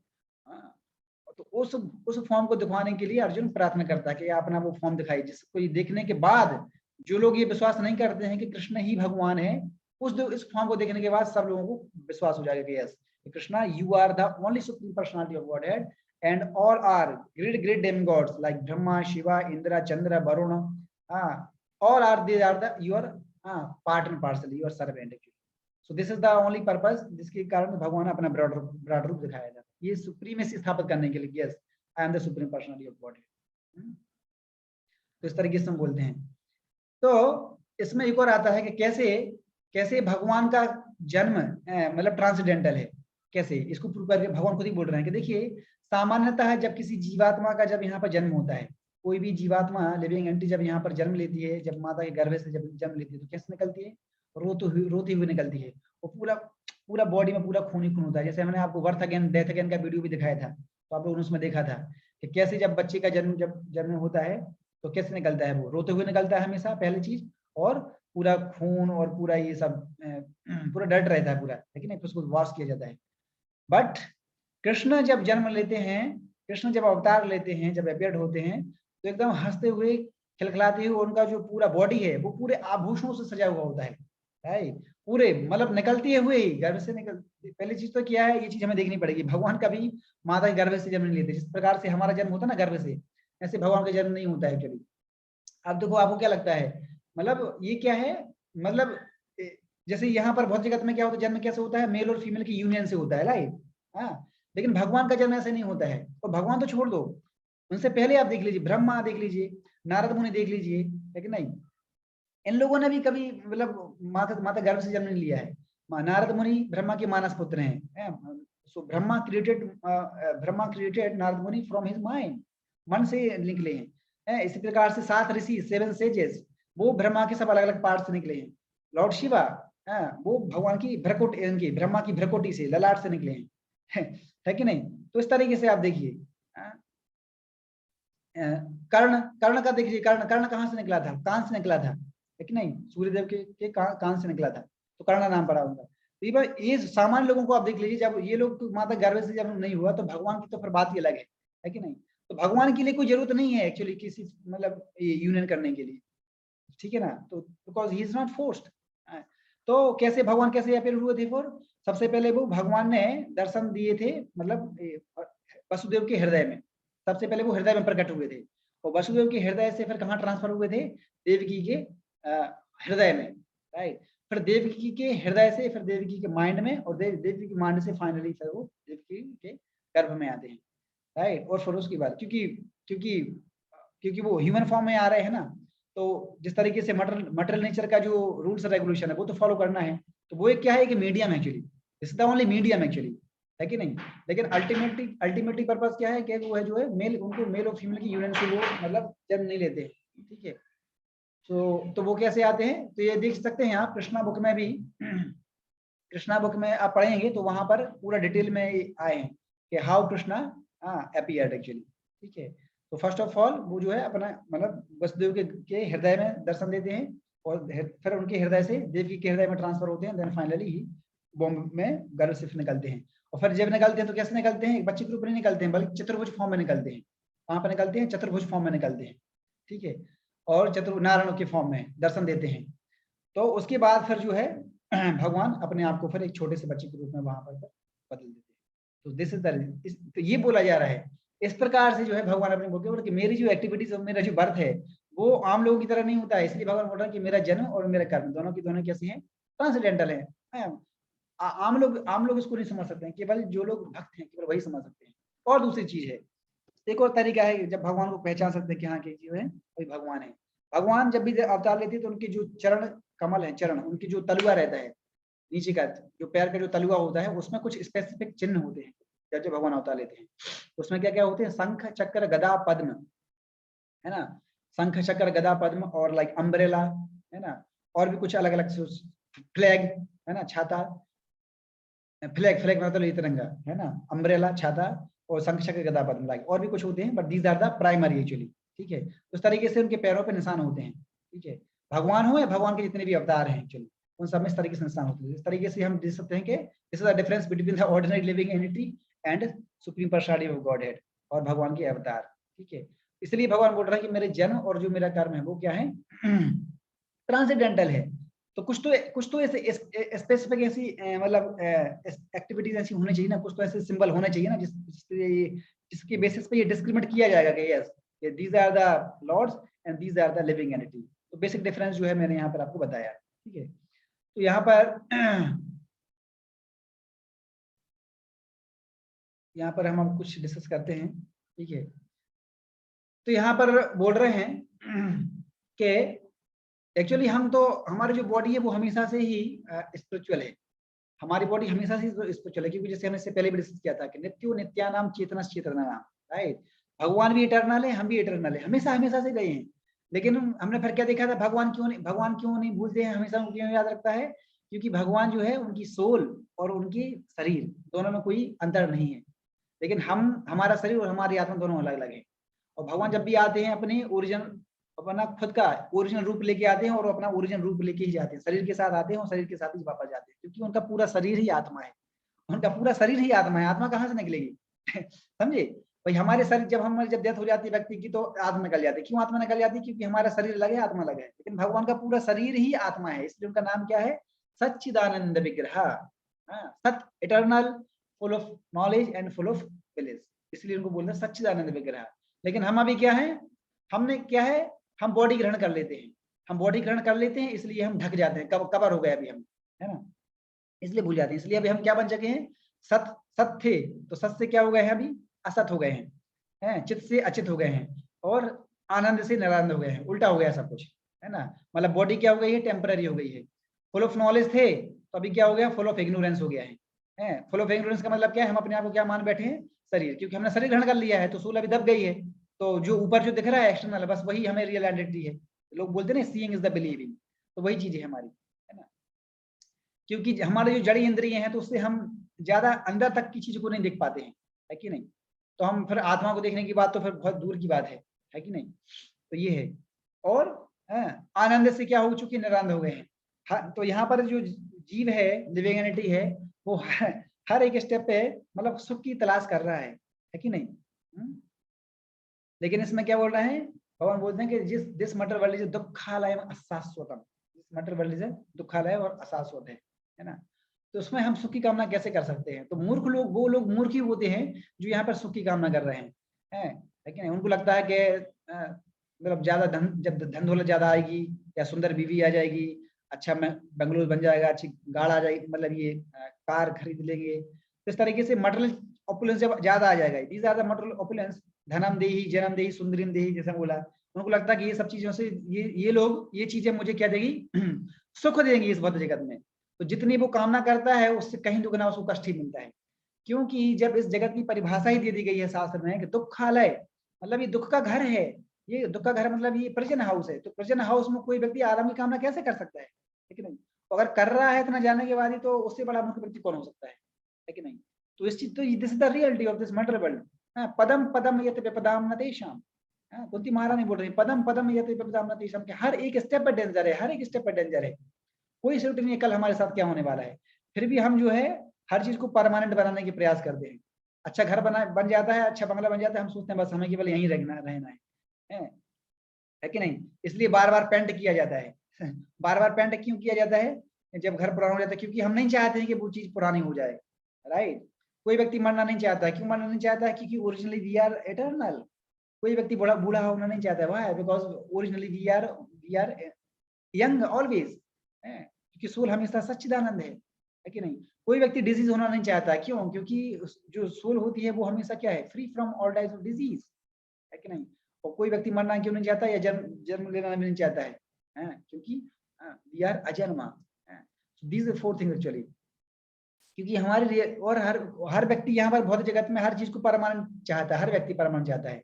तो उस फॉर्म को दिखाने के लिए अर्जुन प्रार्थना करता है कि आप अपना वो फॉर्म दिखाइए, जिसको ये देखने के बाद जो लोग ये विश्वास नहीं करते हैं कि कृष्ण ही भगवान है, इस फॉर्म को देखने के बाद सब लोगों को विश्वास हो जाएगा कि yes Krishna you are the only supreme personality of Godhead and all are great demigods like Brahma, Shiva, Indra, Chandra, Varuna, all are they are the your part and parcel, your servant. So this is the only purpose जिसके कारण भगवान अपना broad रूप दिखाया जाता है, ये supremacy स्थापित करने के लिए, yes I am the supreme personality of godhead. तो इस तरीके से हम बोलते हैं। तो इसमें एक और आता है कि कैसे भगवान का जन्म मतलब ट्रांसडेंटल है, कैसे इसको प्रूव करके भगवान खुद ही बोल रहे हैं कि देखिए सामान्यतः जब किसी जीवात्मा का जब यहाँ पर जन्म होता है, कोई भी जीवात्मा लिविंग एंटिटी जब यहाँ पर जन्म लेती है, जब माता के गर्भ से जब जन्म लेती है तो कैसे निकलती है, रोती हुई निकलती है। वो पूरा बॉडी में पूरा खून ही खून होता है। जैसे मैंने आपको बर्थ अगेन डेथ अगेन का वीडियो भी दिखाया था, तो आप लोगों ने उसमें देखा था कि कैसे जब बच्चे का जन्म होता है तो कैसे निकलता है, वो रोते हुए निकलता है हमेशा, पहली चीज, और पूरा खून और पूरा ये सब पूरा डर्ट रहता है पूरा, लेकिन उसको वॉश किया जाता है। बट कृष्ण जब जन्म लेते हैं, कृष्ण जब अवतार लेते हैं, जब अपीयर्ड होते हैं, तो एकदम हंसते हुए खिलखिलाते हुए उनका जो पूरा बॉडी है वो पूरे आभूषणों से सजा हुआ होता है, राइट, पूरे मतलब निकलते हुए ही गर्भ से निकल, पहली चीज तो क्या है, ये चीज हमें देखनी पड़ेगी, भगवान कभी माता के गर्भ से जन्म नहीं लेते। जिस प्रकार से हमारा जन्म होता है ना गर्भ से, ऐसे भगवान का जन्म नहीं होता है एक्चुअली। अब देखो आपको क्या लगता है, मतलब ये क्या है, मतलब जैसे यहाँ पर भौतिक जगत में क्या होता है, जन्म कैसे होता है, मेल और फीमेल की यूनियन से होता है, राइट। हाँ, लेकिन भगवान का जन्म ऐसे नहीं होता है। और भगवान तो छोड़ दो, उनसे पहले आप देख लीजिए, ब्रह्मा देख लीजिए, नारद मुनि देख लीजिए, है कि नहीं, इन लोगों ने भी कभी मतलब माता गर्भ से जन्म नहीं लिया है। नारद मुनि ब्रह्मा के मानस पुत्र हैं। सो ब्रह्मा क्रिएटेड नारद मुनि फ्रॉम हिज माइंड, मन से निकले हैं। इसी प्रकार से 7 ऋषि 7 सेजेस वो ब्रह्मा के सब अलग अलग पार्ट से निकले हैं। लॉर्ड शिवा वो भगवान की भ्रकुट, इनकी ब्रह्मा की भ्रकुटी से, ललाट से निकले हैं, है कि नहीं। तो इस तरीके से आप देखिए, कर्ण का देखिए, कर्ण कहाँ से निकला था, कान से निकला था, है कि नहीं, सूर्यदेव के कान से निकला था, तो कर्ण नाम पड़ा उनका। तो ये सामान्य लोगों को आप देख लीजिए, जब ये लोग माता गर्भ से जब नहीं हुआ, तो भगवान की तो फिर बात ही अलग है कि नहीं। तो भगवान के लिए कोई जरूरत नहीं है एक्चुअली किसी मतलब यूनियन करने के लिए, ठीक है ना, तो because he is not forced. तो कैसे भगवान कैसे अपीयर हुए थे? फॉर सबसे पहले वो भगवान ने दर्शन दिए थे मतलब वसुदेव के हृदय में, सबसे पहले वो हृदय में प्रकट हुए थे, और वसुदेव के हृदय से फिर कहाँ ट्रांसफर हुए थे? देवकी के हृदय में, राइट। फिर देवकी के हृदय से फिर देवकी के माइंड में, और देवकी के माइंड से फाइनली फिर वो देवकी के गर्भ में आते हैं, राइट। और फिर उसके बाद क्योंकि वो ह्यूमन फॉर्म में आ रहे हैं ना, तो जिस तरीके से मटेरियल नेचर का जो रूल्स रेगुलेशन है वो तो फॉलो करना है। तो वो एक क्या है कि medium actually, this is the only medium actually, है कि नहीं। लेकिन अल्टीमेटली पर्पस क्या है कि वो है जो है मेल, उनको मेल और फीमेल की यूनियन से वो मतलब जन्म नहीं लेते, ठीक है। तो वो कैसे आते हैं? तो ये देख सकते हैं आप कृष्णा बुक में भी, कृष्णा बुक में आप पढ़ेंगे तो वहां पर पूरा डिटेल में आए हैं कि हाउ कृष्णा अपीयर्ड एक्चुअली, ठीक है। तो फर्स्ट ऑफ ऑल वो जो है अपना मतलब वसुदेव के हृदय में दर्शन देते हैं, और फिर उनके हृदय से देवकी के हृदय में ट्रांसफर होते हैं, देन फाइनली ही बॉम्ब में गर्भ से निकलते हैं। और फिर जब निकलते हैं तो कैसे निकलते हैं? एक बच्चे के रूप में नहीं निकलते हैं, बल्कि चतुर्भुज फॉर्म में निकलते हैं। कहाँ पर निकलते हैं? चतुर्भुज फॉर्म में निकलते हैं, ठीक है। और नारायण के फॉर्म में दर्शन देते हैं। तो उसके बाद फिर जो है भगवान अपने आप को फिर एक छोटे से बच्चे के रूप में वहां पर बदल देते हैं। तो दिस इज द, तो ये बोला जा रहा है इस प्रकार से जो है भगवान अपने बोलते हैं कि मेरी जो एक्टिविटीज और मेरा जो बर्थ है वो आम लोगों की तरह नहीं होता है। इसलिए भगवान बोल रहा है कि मेरा जन्म और मेरा कर्म दोनों की दोनों कैसे हैं? ट्रांसडेंटल है। आम लोग इसको नहीं समझ सकते हैं, केवल जो लोग भक्त हैं केवल वही समझ सकते हैं। और दूसरी चीज है, एक और तरीका है जब भगवान को पहचान सकते हैं कि हाँ कि जो है वही भगवान है। भगवान जब भी अवतार लेते हैं तो उनके जो चरण कमल है, चरण, उनकी जो तलुआ रहता है नीचे का, जो पैर का जो तलुआ होता है उसमें कुछ स्पेसिफिक चिन्ह होते हैं। जब भगवान अवतार लेते हैं उसमें क्या क्या होते हैं? शंख चक्र गदा पद्म, है ना, शंख चक्र गदा पद्म, और लाइक अम्ब्रेला, है ना, और भी कुछ अलग अलग, फ्लैग, है ना, छाता, फ्लैग मतलब ये तिरंगा, है ना, अम्ब्रेला, छाता, और शंख चक्र गदा पद्म, लाइक और भी कुछ होते हैं, but these are the primary actually, ठीक है। उस तरीके से उनके पैरों पे निशान होते हैं, ठीक है। भगवान हो या भगवान के जितने भी अवतार हैं एक्चुअली उन सब में इस तरीके से निशान होते हैं। इस तरीके से हम देख सकते हैं कि this is the difference between the ordinary living entity and supreme personality of godhead, और भगवान के अवतार, ठीक है। इसलिए भगवान बोल रहा है कि मेरे जन्म और जो मेरा कर्म है वो क्या है? ट्रांसेंडेंटल है। तो कुछ तो ऐसे स्पेसिफिक ऐसी मतलब एक्टिविटीज ऐसी होनी चाहिए ना, कुछ तो ऐसे सिंबल होने चाहिए ना जिसके बेसिस पे ये डिस्क्रिमिनेट किया जाएगा कि yes these are the lords and these are the living entity. तो बेसिक डिफरेंस जो है मैंने यहाँ पर आपको बताया, ठीक है। तो यहाँ पर हम अब कुछ डिस्कस करते हैं, ठीक है। तो यहाँ पर बोल रहे हैं कि एक्चुअली हम तो, हमारी जो बॉडी है वो हमेशा से ही स्पिरिचुअल है, हमारी बॉडी हमेशा से स्पिरिचुअल है, क्योंकि जैसे हमने इससे पहले भी डिस्कस किया था कि नित्यो नित्यानाम चेतनस चेतनानाम, राइट। भगवान भी इटर्नल है, हम भी इटर्नल है, हमेशा से गए हैं। लेकिन हमने फिर क्या देखा था? भगवान क्यों नहीं भूलते हैं, हमेशा उनको क्यों याद रखता है? क्योंकि भगवान जो है उनकी सोल और उनकी शरीर दोनों में कोई अंतर नहीं है। लेकिन हमारा शरीर और हमारी आत्मा दोनों अलग अलग है। और भगवान जब भी आते हैं अपने अपना खुद का ओरिजिनल रूप लेके आते हैं, और अपना ओरिजिनल रूप लेके ही जाते हैं, शरीर के साथ आते हैं और शरीर के साथ ही वापस जाते हैं, क्योंकि उनका पूरा शरीर ही आत्मा है, उनका पूरा शरीर ही आत्मा है। आत्मा कहाँ से निकलेगी? समझे? भाई हमारे शरीर जब डेथ हो जाती है व्यक्ति की तो आत्मा निकल जाती है। क्यों आत्मा निकल जाती है? क्योंकि हमारा शरीर अलग है, आत्मा अलग है, लेकिन भगवान का पूरा शरीर ही आत्मा है, इसलिए उनका नाम क्या है? सच्चिदानंद विग्रह। सत eternal, full of knowledge and full of village, इसलिए उनको बोलते हैं सच्चिदानंद विग्रह। लेकिन हम अभी क्या है, हमने क्या है, हम बॉडी ग्रहण कर लेते हैं, हम बॉडी ग्रहण कर लेते हैं, इसलिए हम ढक जाते हैं, कवर हो गए अभी हम, है ना, इसलिए भूल जाते हैं। इसलिए अभी हम क्या बन चुके हैं? सत सत थे, तो सत से क्या हो गए हैं? अभी असत हो गए हैं, चित से अचित हो गए हैं, और आनंद से निरानंद हो गए हैं, उल्टा हो गया सब कुछ, है ना। मतलब बॉडी क्या हो गई है? टेम्पररी हो गई है। फुल ऑफ नॉलेज थे तो अभी क्या हो गया? फुल ऑफ इग्नोरेंस हो गया है। फुल ऑफ इग्नोरेंस का मतलब क्या है? हम अपने आप को क्या मान बैठे हैं? शरीर, क्योंकि हमने शरीर ग्रहण कर लिया है तो सूल अभी दब गई है, तो जो ऊपर जो दिख रहा है एक्सटर्नल, बस वही हमें रियल आइडेंटिटी है। लोग बोलते हैं ना सीइंग इज द बिलीविंग, तो वही चीज है हमारी, है ना। क्योंकि हमारे जो जड़ी इंद्रिय हैं तो उससे हम ज्यादा अंदर तक की चीज को नहीं देख पाते हैं, है कि नहीं। तो हम फिर आत्मा को देखने की बात तो फिर बहुत दूर की बात है कि नहीं। तो ये है, और आनंद से क्या हो चुके? निरानंद हो गए हैं। तो यहाँ पर जो जीव है, लिविंग एंटिटी है, वो हर एक स्टेप पे मतलब सुख की तलाश कर रहा है कि नहीं। लेकिन इसमें क्या बोल रहे हैं भगवान? बोलते हैं कि this matter world is दुखालय अशाश्वतम, this matter world is दुखालय और अशाश्वत है ना। तो उसमें हम सुख की कामना कैसे कर सकते हैं? तो मूर्ख लोग, वो लोग मूर्ख ही होते हैं जो यहाँ पर सुख की कामना कर रहे हैं, लेकिन उनको लगता है कि मतलब ज्यादा धन, जब धन दौलत ज्यादा आएगी, या सुंदर बीवी आ जाएगी, अच्छा मैं बंगलोर बन जाएगा, अच्छी गाड़ आ जाएगी, मतलब ये कार खरीद लेंगे, तो इस तरीके से मटेरियल ऑपुलेंस जब ज्यादा आ जाएगा, these are the material opulence, धनम देही जन्म देही सुंदरीम देही, जैसा बोला, उनको लगता है कि ये सब चीजों से ये लोग, ये चीजें मुझे क्या देगी? सुख देंगी इस भौतिक जगत में। तो जितनी वो कामना करता है उससे कहीं दुगना उसको कष्ट ही मिलता है, क्योंकि जब इस जगत की परिभाषा ही दे दी गई है शास्त्र में कि दुखालय, मतलब ये दुख का घर है, ये दुख का घर मतलब ये प्रजन हाउस है। तो प्रजन हाउस में कोई व्यक्ति आराम की कामना कैसे कर सकता है कि नहीं। तो अगर कर रहा है इतना जानने के बाद ही, तो उससे बड़ा मूर्ख व्यक्ति कौन हो सकता है कि नहीं। तो इस चीज, तो this is the reality of this material world. पदम पदम यत विपदाम न तेषाम, कुंती महारानी बोल रही है, पदम पदम यत विपदाम न तेषाम, हर एक स्टेप पर डेंजर है, हर एक स्टेप पर डेंजर है, कोई सिर्फ नहीं है कल हमारे साथ क्या होने वाला है। फिर भी हम जो है हर चीज को परमानेंट बनाने की प्रयास करते हैं। अच्छा घर बन जाता है, अच्छा बंगला बन जाता है, हम सोचते हैं बस हमें केवल यहीं रहना है कि नहीं। इसलिए बार बार पेंट किया जाता है बार बार पेंट क्यों किया जाता है जब घर पुराना हो जाता है? क्योंकि हम नहीं चाहते हैं कि वो चीज पुरानी हो जाए, राइट। कोई व्यक्ति मरना नहीं चाहता है, क्यों मरना नहीं चाहता है? क्योंकि ओरिजिनली वी आर इटर्नल। कोई व्यक्ति बूढ़ा होना नहीं चाहता है, why? Because originally we are young always, क्योंकि सोल हमेशा सच्चिदानंद है कि नहीं। कोई व्यक्ति डिजीज होना नहीं चाहता है, क्यों? क्योंकि जो सोल होती है वो हमेशा क्या है? Free from all types of disease, है कि नहीं। और कोई व्यक्ति मरना क्यों नहीं चाहता, या जन्म लेना भी नहीं चाहता है, क्योंकि वी आर अजन्मा। These are four things actually, क्योंकि हमारे और हर व्यक्ति यहाँ पर भौतिक जगत में हर चीज को परमानेंट चाहता है, हर व्यक्ति परमानेंट चाहता है।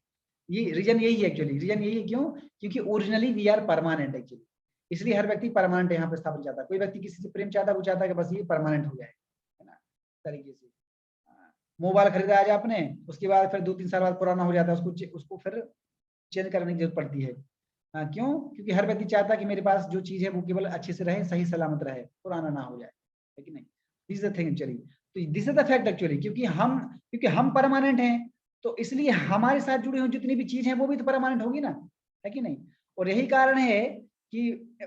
ये रीजन यही है एक्चुअली, रीजन यही है क्यों? क्योंकि originally we are permanent actually, इसलिए हर व्यक्ति परमानेंट यहाँ पर स्थापन चाहता है। कोई व्यक्ति किसी से प्रेम चाहता है, वो चाहता है कि बस ये परमानेंट हो जाए, है ना, तरीके से। मोबाइल खरीदा आज आपने, उसके बाद फिर 2-3 साल बाद पुराना हो जाता है, उसको फिर चेंज करने की जरूरत पड़ती है। क्यों? क्योंकि हर व्यक्ति चाहता है कि मेरे पास जो चीज है वो केवल अच्छे से रहे, सही सलामत रहे, पुराना ना हो जाए, है कि नहीं। This is the thing actually. तो this is the fact actually, क्योंकि हम परमानेंट हैं, तो इसलिए हमारे साथ जुड़ी हुई जितनी भी चीज है वो भी तो परमानेंट होगी ना, है कि नहीं। और यही कारण है कि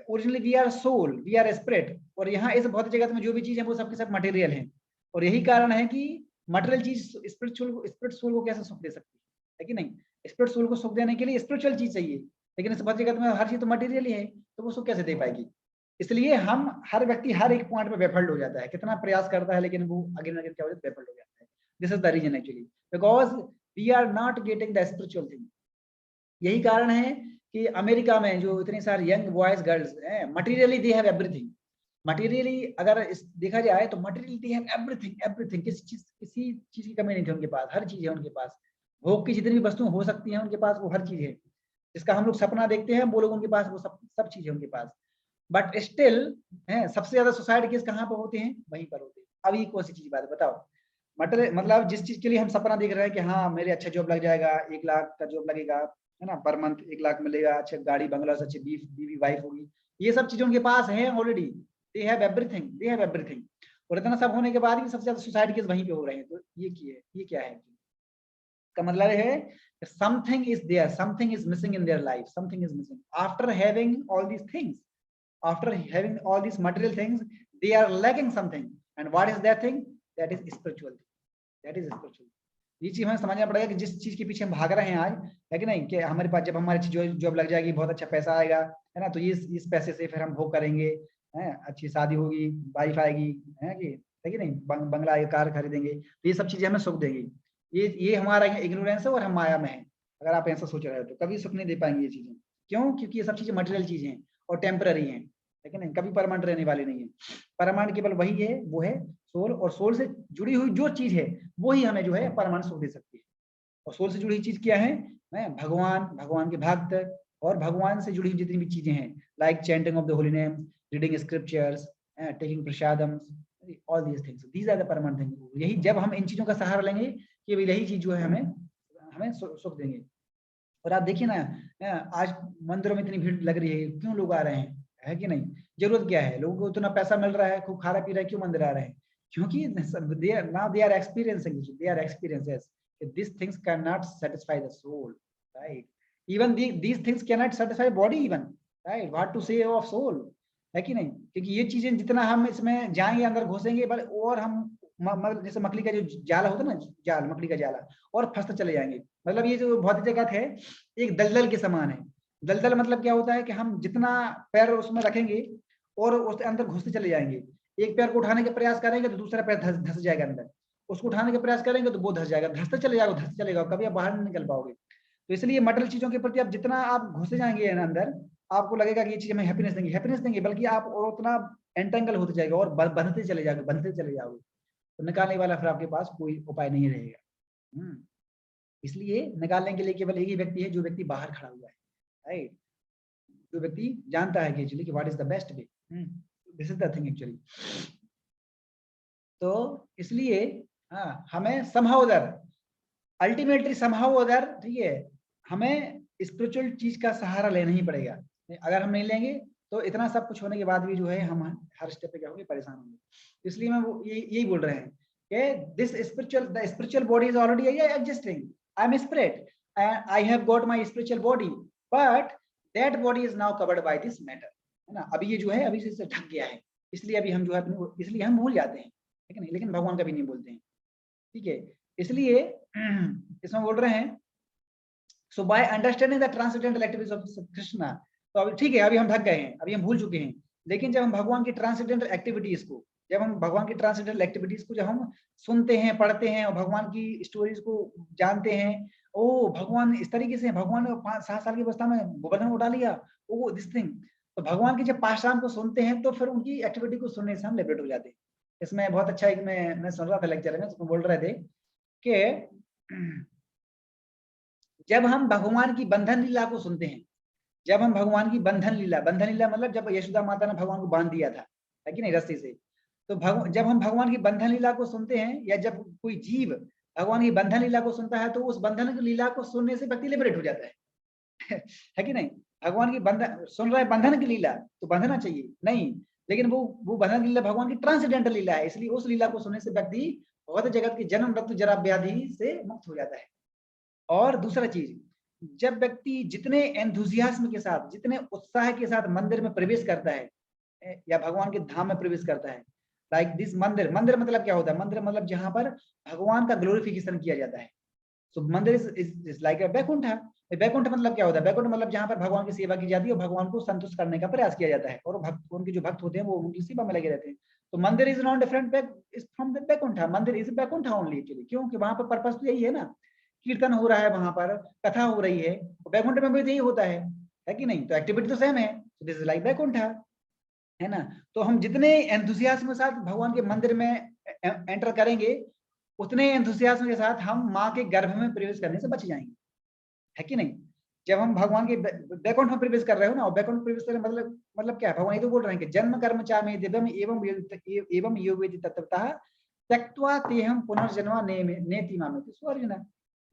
originally we are soul, we are spirit, और यहाँ इस भौतिक जगत में जो भी चीज है वो सबके सब मटेरियल है। और यही कारण है कि मटेरियल चीज स्पिरिट सोल को कैसे सुख दे सकती है कि नहीं। स्पिरिट सोल को सुख देने के लिए स्पिरिचुअल चीज चाहिए, लेकिन इस भौतिक जगत में हर चीज तो मटेरियल ही है, तो वो सुख कैसे दे पाएगी। इसलिए हर व्यक्ति हर एक पॉइंट पे बेफल्ड हो जाता है, कितना प्रयास करता है लेकिन वो अगेन अगेन क्या हो जाता है? बेफल्ड हो जाता है। This is the reason actually, because we are not getting the spiritual thing. यही कारण है कि अमेरिका में जो इतने सारे यंग बॉयज गर्ल्स हैं, materially they have everything. Materially अगर देखा जाए तो मटेरियली दे हैव एवरीथिंग, किसी चीज की कमी नहीं थी उनके पास, हर चीज है उनके पास। भोग की जितनी भी वस्तुएं हो सकती हैं उनके पास, वो हर चीज है जिसका हम लोग सपना देखते हैं, वो लोग उनके पास वो सब चीज है उनके पास। बट स्टिल सबसे ज्यादा सुसाइड केस कहाँ पर होते हैं? वहीं पर होते हैं। अब ये कौन सी चीज बात है बताओ? मतलब जिस चीज के लिए हम सपना देख रहे हैं कि हाँ मेरे अच्छा जॉब लग जाएगा, 1 लाख का जॉब लगेगा, है ना, पर मंथ 1 लाख मिलेगा, अच्छा गाड़ी बंगला, अच्छी बीवी वाइफ होगी, ये सब चीजें उनके पास है ऑलरेडी। They have everything. और इतना सब होने के बाद भी सबसे ज्यादा सुसाइड केस वहीं पे हो रहे हैं। तो ये क्या है? का मतलब है something is there, something is missing in their life, something is missing after having all these things, after having all these material things, they are lacking something, and what is that thing? That is spiritual, that is spiritual. ये चीज हमें समझना पड़ेगा कि जिस चीज के पीछे हम भाग रहे हैं आज, है कि नहीं, कि हमारे पास जब हमारी जॉब लग जाएगी, बहुत अच्छा पैसा आएगा, है ना, तो इस पैसे से फिर हम भोग करेंगे, है, अच्छी शादी होगी, वाइफ आएगी, है कि नहीं, बंगला कार खरीदेंगे, तो ये सब चीजें हमें सुख देंगी। ये हमारा इग्नोरेंस है और हम माया में है। अगर आप ऐसा सोच रहे हो तो कभी सुख नहीं दे पाएंगे ये चीजें। क्यों? क्योंकि ये सब चीजें मटेरियल चीजें हैं और टेम्पररी हैं, लेकिन नहीं, कभी परमानेंट रहने वाली नहीं है। परमानेंट केवल वही है, वो है सोल, और सोल से जुड़ी हुई जो चीज है वो ही हमें जो है परमानेंट सुख दे सकती है। और सोल से जुड़ी चीज क्या है? भगवान, भगवान के भक्त, और भगवान से जुड़ी हुई जितनी भी चीजें हैं, like chanting of the holy name, reading scriptures, taking prasadam, all these things, these are the permanent things. यही जब हम इन चीजों का सहारा लेंगे कि यही चीज जो है हमें सुख देंगे। और आप देखिए ना, आज मंदिरों में इतनी भीड़ लग रही है, क्यों लोग आ रहे हैं, है कि नहीं? जरूरत क्या है? लोगों को इतना पैसा मिल रहा है, खूब खा रहा पी रहा है, क्यों मंदिर आ रहे हैं? क्योंकि they are experiencing it, they are experiences, these things cannot satisfy the soul, right? Even these things cannot satisfy body even, right? What to say of soul, है कि नहीं? क्योंकि ये चीजें जितना हम इसमें जाएंगे, अंदर घुसेंगे, और हम जैसे मकड़ी का जो जाला होता है ना, जाल, मकड़ी का जाला, और फंसते चले जाएंगे। मतलब ये जो भौतिक जगत है एक दलदल के समान है। दलदल मतलब क्या होता है कि हम जितना पैर उसमें रखेंगे और उसके अंदर घुसते चले जाएंगे। एक पैर को उठाने का प्रयास करेंगे तो दूसरा पैर धस जाएगा अंदर, उसको उठाने का प्रयास करेंगे तो वो धस जाएगा, धसते चलेगा, कभी आप बाहर नहीं निकल पाओगे। तो इसलिए मटेरियल चीजों के प्रति आप जितना आप घुसे जाएंगे अंदर, आपको लगेगा कि ये चीज हमें हैप्पीनेस देंगे, बल्कि आप और उतना एंटेंगल होते जाएगा और बंधते चले जाओगे, तो निकालने वाला फिर आपके पास कोई उपाय नहीं रहेगा। इसलिए निकालने के लिए केवल एक ही व्यक्ति है, जो व्यक्ति बाहर खड़ा हुआ है, राइट? जो व्यक्ति जानता है कि actually what is the best way, this is the thing actually. तो इसलिए हमें समहाउ अल्टीमेटली ठीक है, हमें स्पिरिचुअल चीज का सहारा लेना ही पड़ेगा। अगर हम नहीं लेंगे तो इतना सब कुछ होने के बाद भी जो है हम हर स्टेप पे क्या होंगे, परेशान होंगे। इसलिए मैं यही बोल रहे हैं कि the spiritual body is already existing, I am spirit, I have got my spiritual body, but that body is now covered by this matter, है ना। अभी ये जो है अभी से ढक गया है, इसलिए अभी हम जो है इसलिए हम भूल जाते हैं, ठीक है नहीं, लेकिन भगवान कभी नहीं बोलते हैं, ठीक है। इसलिए इसमें बोल रहे हैं so by understanding the transcendental activities of Krishna. तो अभी ठीक है, अभी हम थक गए हैं, अभी हम भूल चुके हैं, लेकिन जब हम भगवान की ट्रांसेंडेंटल एक्टिविटीज को जब हम सुनते हैं, पढ़ते हैं और भगवान की स्टोरीज को जानते हैं, ओ भगवान इस तरीके से, भगवान ने 5-7 साल की अवस्था में गोवर्धन उठा लिया, ओ दिस थिंग। तो भगवान की जब पाशाम को सुनते हैं तो फिर उनकी एक्टिविटी को सुनने से हम लिबरेट हो जाते हैं। इसमें बहुत अच्छा एक मैं सुन रहा था लेक्चर में, तो बोल रहे थे कि जब हम भगवान की बंधन लीला को सुनते हैं, जब हम भगवान की बंधन लीला मतलब जब यशोदा माता ने भगवान को बांध दिया था, है कि नहीं, रस्सी से, तो जब हम भगवान की बंधन लीला को सुनते हैं, या जब कोई जीव भगवान की बंधन लीला को सुनता है, तो उस बंधन की लीला को सुनने से व्यक्ति लिबरेट हो जाता है है कि नहीं। भगवान की बंधन सुन रहा है, बंधन की लीला तो बंधना चाहिए नहीं, लेकिन वो बंधन की लीला भगवान की ट्रांसेंडेंटल लीला है, इसलिए उस लीला को सुनने से व्यक्ति भौतिक जगत की जन्म मृत्यु जरा व्याधि से मुक्त हो जाता है। और दूसरा चीज, जब व्यक्ति जितने एंथुजियाज्म के साथ, जितने उत्साह के साथ मंदिर में प्रवेश करता है या भगवान के धाम में प्रवेश करता है, लाइक दिस मंदिर मतलब क्या होता है? मंदिर मतलब जहां पर भगवान का ग्लोरिफिकेशन किया जाता है। So mandir is like a Baikunth. Baikunth मतलब क्या होता है? बैकुंठ मतलब जहां पर भगवान की सेवा की जाती है और भगवान को संतुष्ट करने का प्रयास किया जाता है, और उनके जो भक्त होते हैं वो उनकी सेवा में लगे रहते हैं। तो mandir is not different from the Baikunth. Mandir is Baikunth only actually, क्योंकि वहां पर पर्पस तो यही है ना, कीर्तन हो रहा है, वहां पर कथा हो रही है, बैकुंठ में भी यही होता है कि नहीं? तो एक्टिविटी तो सेम है, दिस इज लाइक बैकुंठ, है ना। तो हम जितने एंथुसियाज्म के साथ भगवान के मंदिर में एंटर करेंगे, उतने एंथुसियाज्म के साथ हम माँ के गर्भ में प्रवेश करने से बच जाएंगे, है कि नहीं। जब हम भगवान के बैकुंठ में प्रवेश कर रहे हो ना, और बैकुंठ प्रवेश करने मतलब क्या है? भगवान ये तो बोल रहे हैं कि जन्म कर्म चामे दिव्यम एवं योवेति तत्वतः त्यक्त्वा तेहम पुनर्जन्मा नेति मामेति स्वर्गना।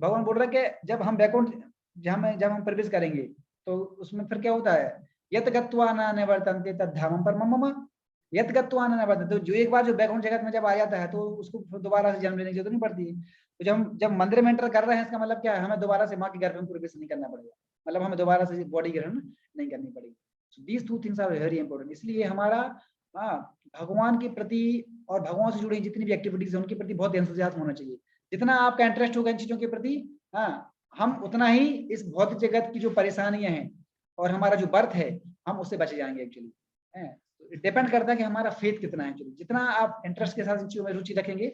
भगवान बोल रहे हैं कि जब हम बैकुंठ जब हम प्रवेश करेंगे तो उसमें फिर क्या होता है? यत गत्वा न निवर्तन्ते तद्धामं परमं मम। यत्गत्वा आनंद बदते, तो जो एक बार जो बैकुंठ जगत में जब आ जाता है तो उसको दोबारा से जन्म लेने की जरूरत नहीं पड़ती है। तो जब मंदिर में एंटर कर रहे हैं, इसका मतलब क्या है, हमें दोबारा से माँ के गर्भ में प्रवेश नहीं करना पड़ेगा, मतलब हमें दोबारा से बॉडी ग्रहण नहीं करनी पड़ेगी। These two things are very important. इसलिए हमारा भगवान के प्रति और भगवान से जुड़ी जितनी भी एक्टिविटीज है उनके प्रति बहुत एंथुसियाज्म होना चाहिए। जितना आपका इंटरेस्ट होगा इन चीजों के प्रति, हम उतना ही इस भौतिक जगत की जो परेशानियां हैं और हमारा जो बर्थ है हम उससे बच जाएंगे एक्चुअली। डिपेंड करता है कि हमारा फेथ कितना है एक्चुअली। जितना आप इंटरेस्ट के साथ इन चीजों में रुचि रखेंगे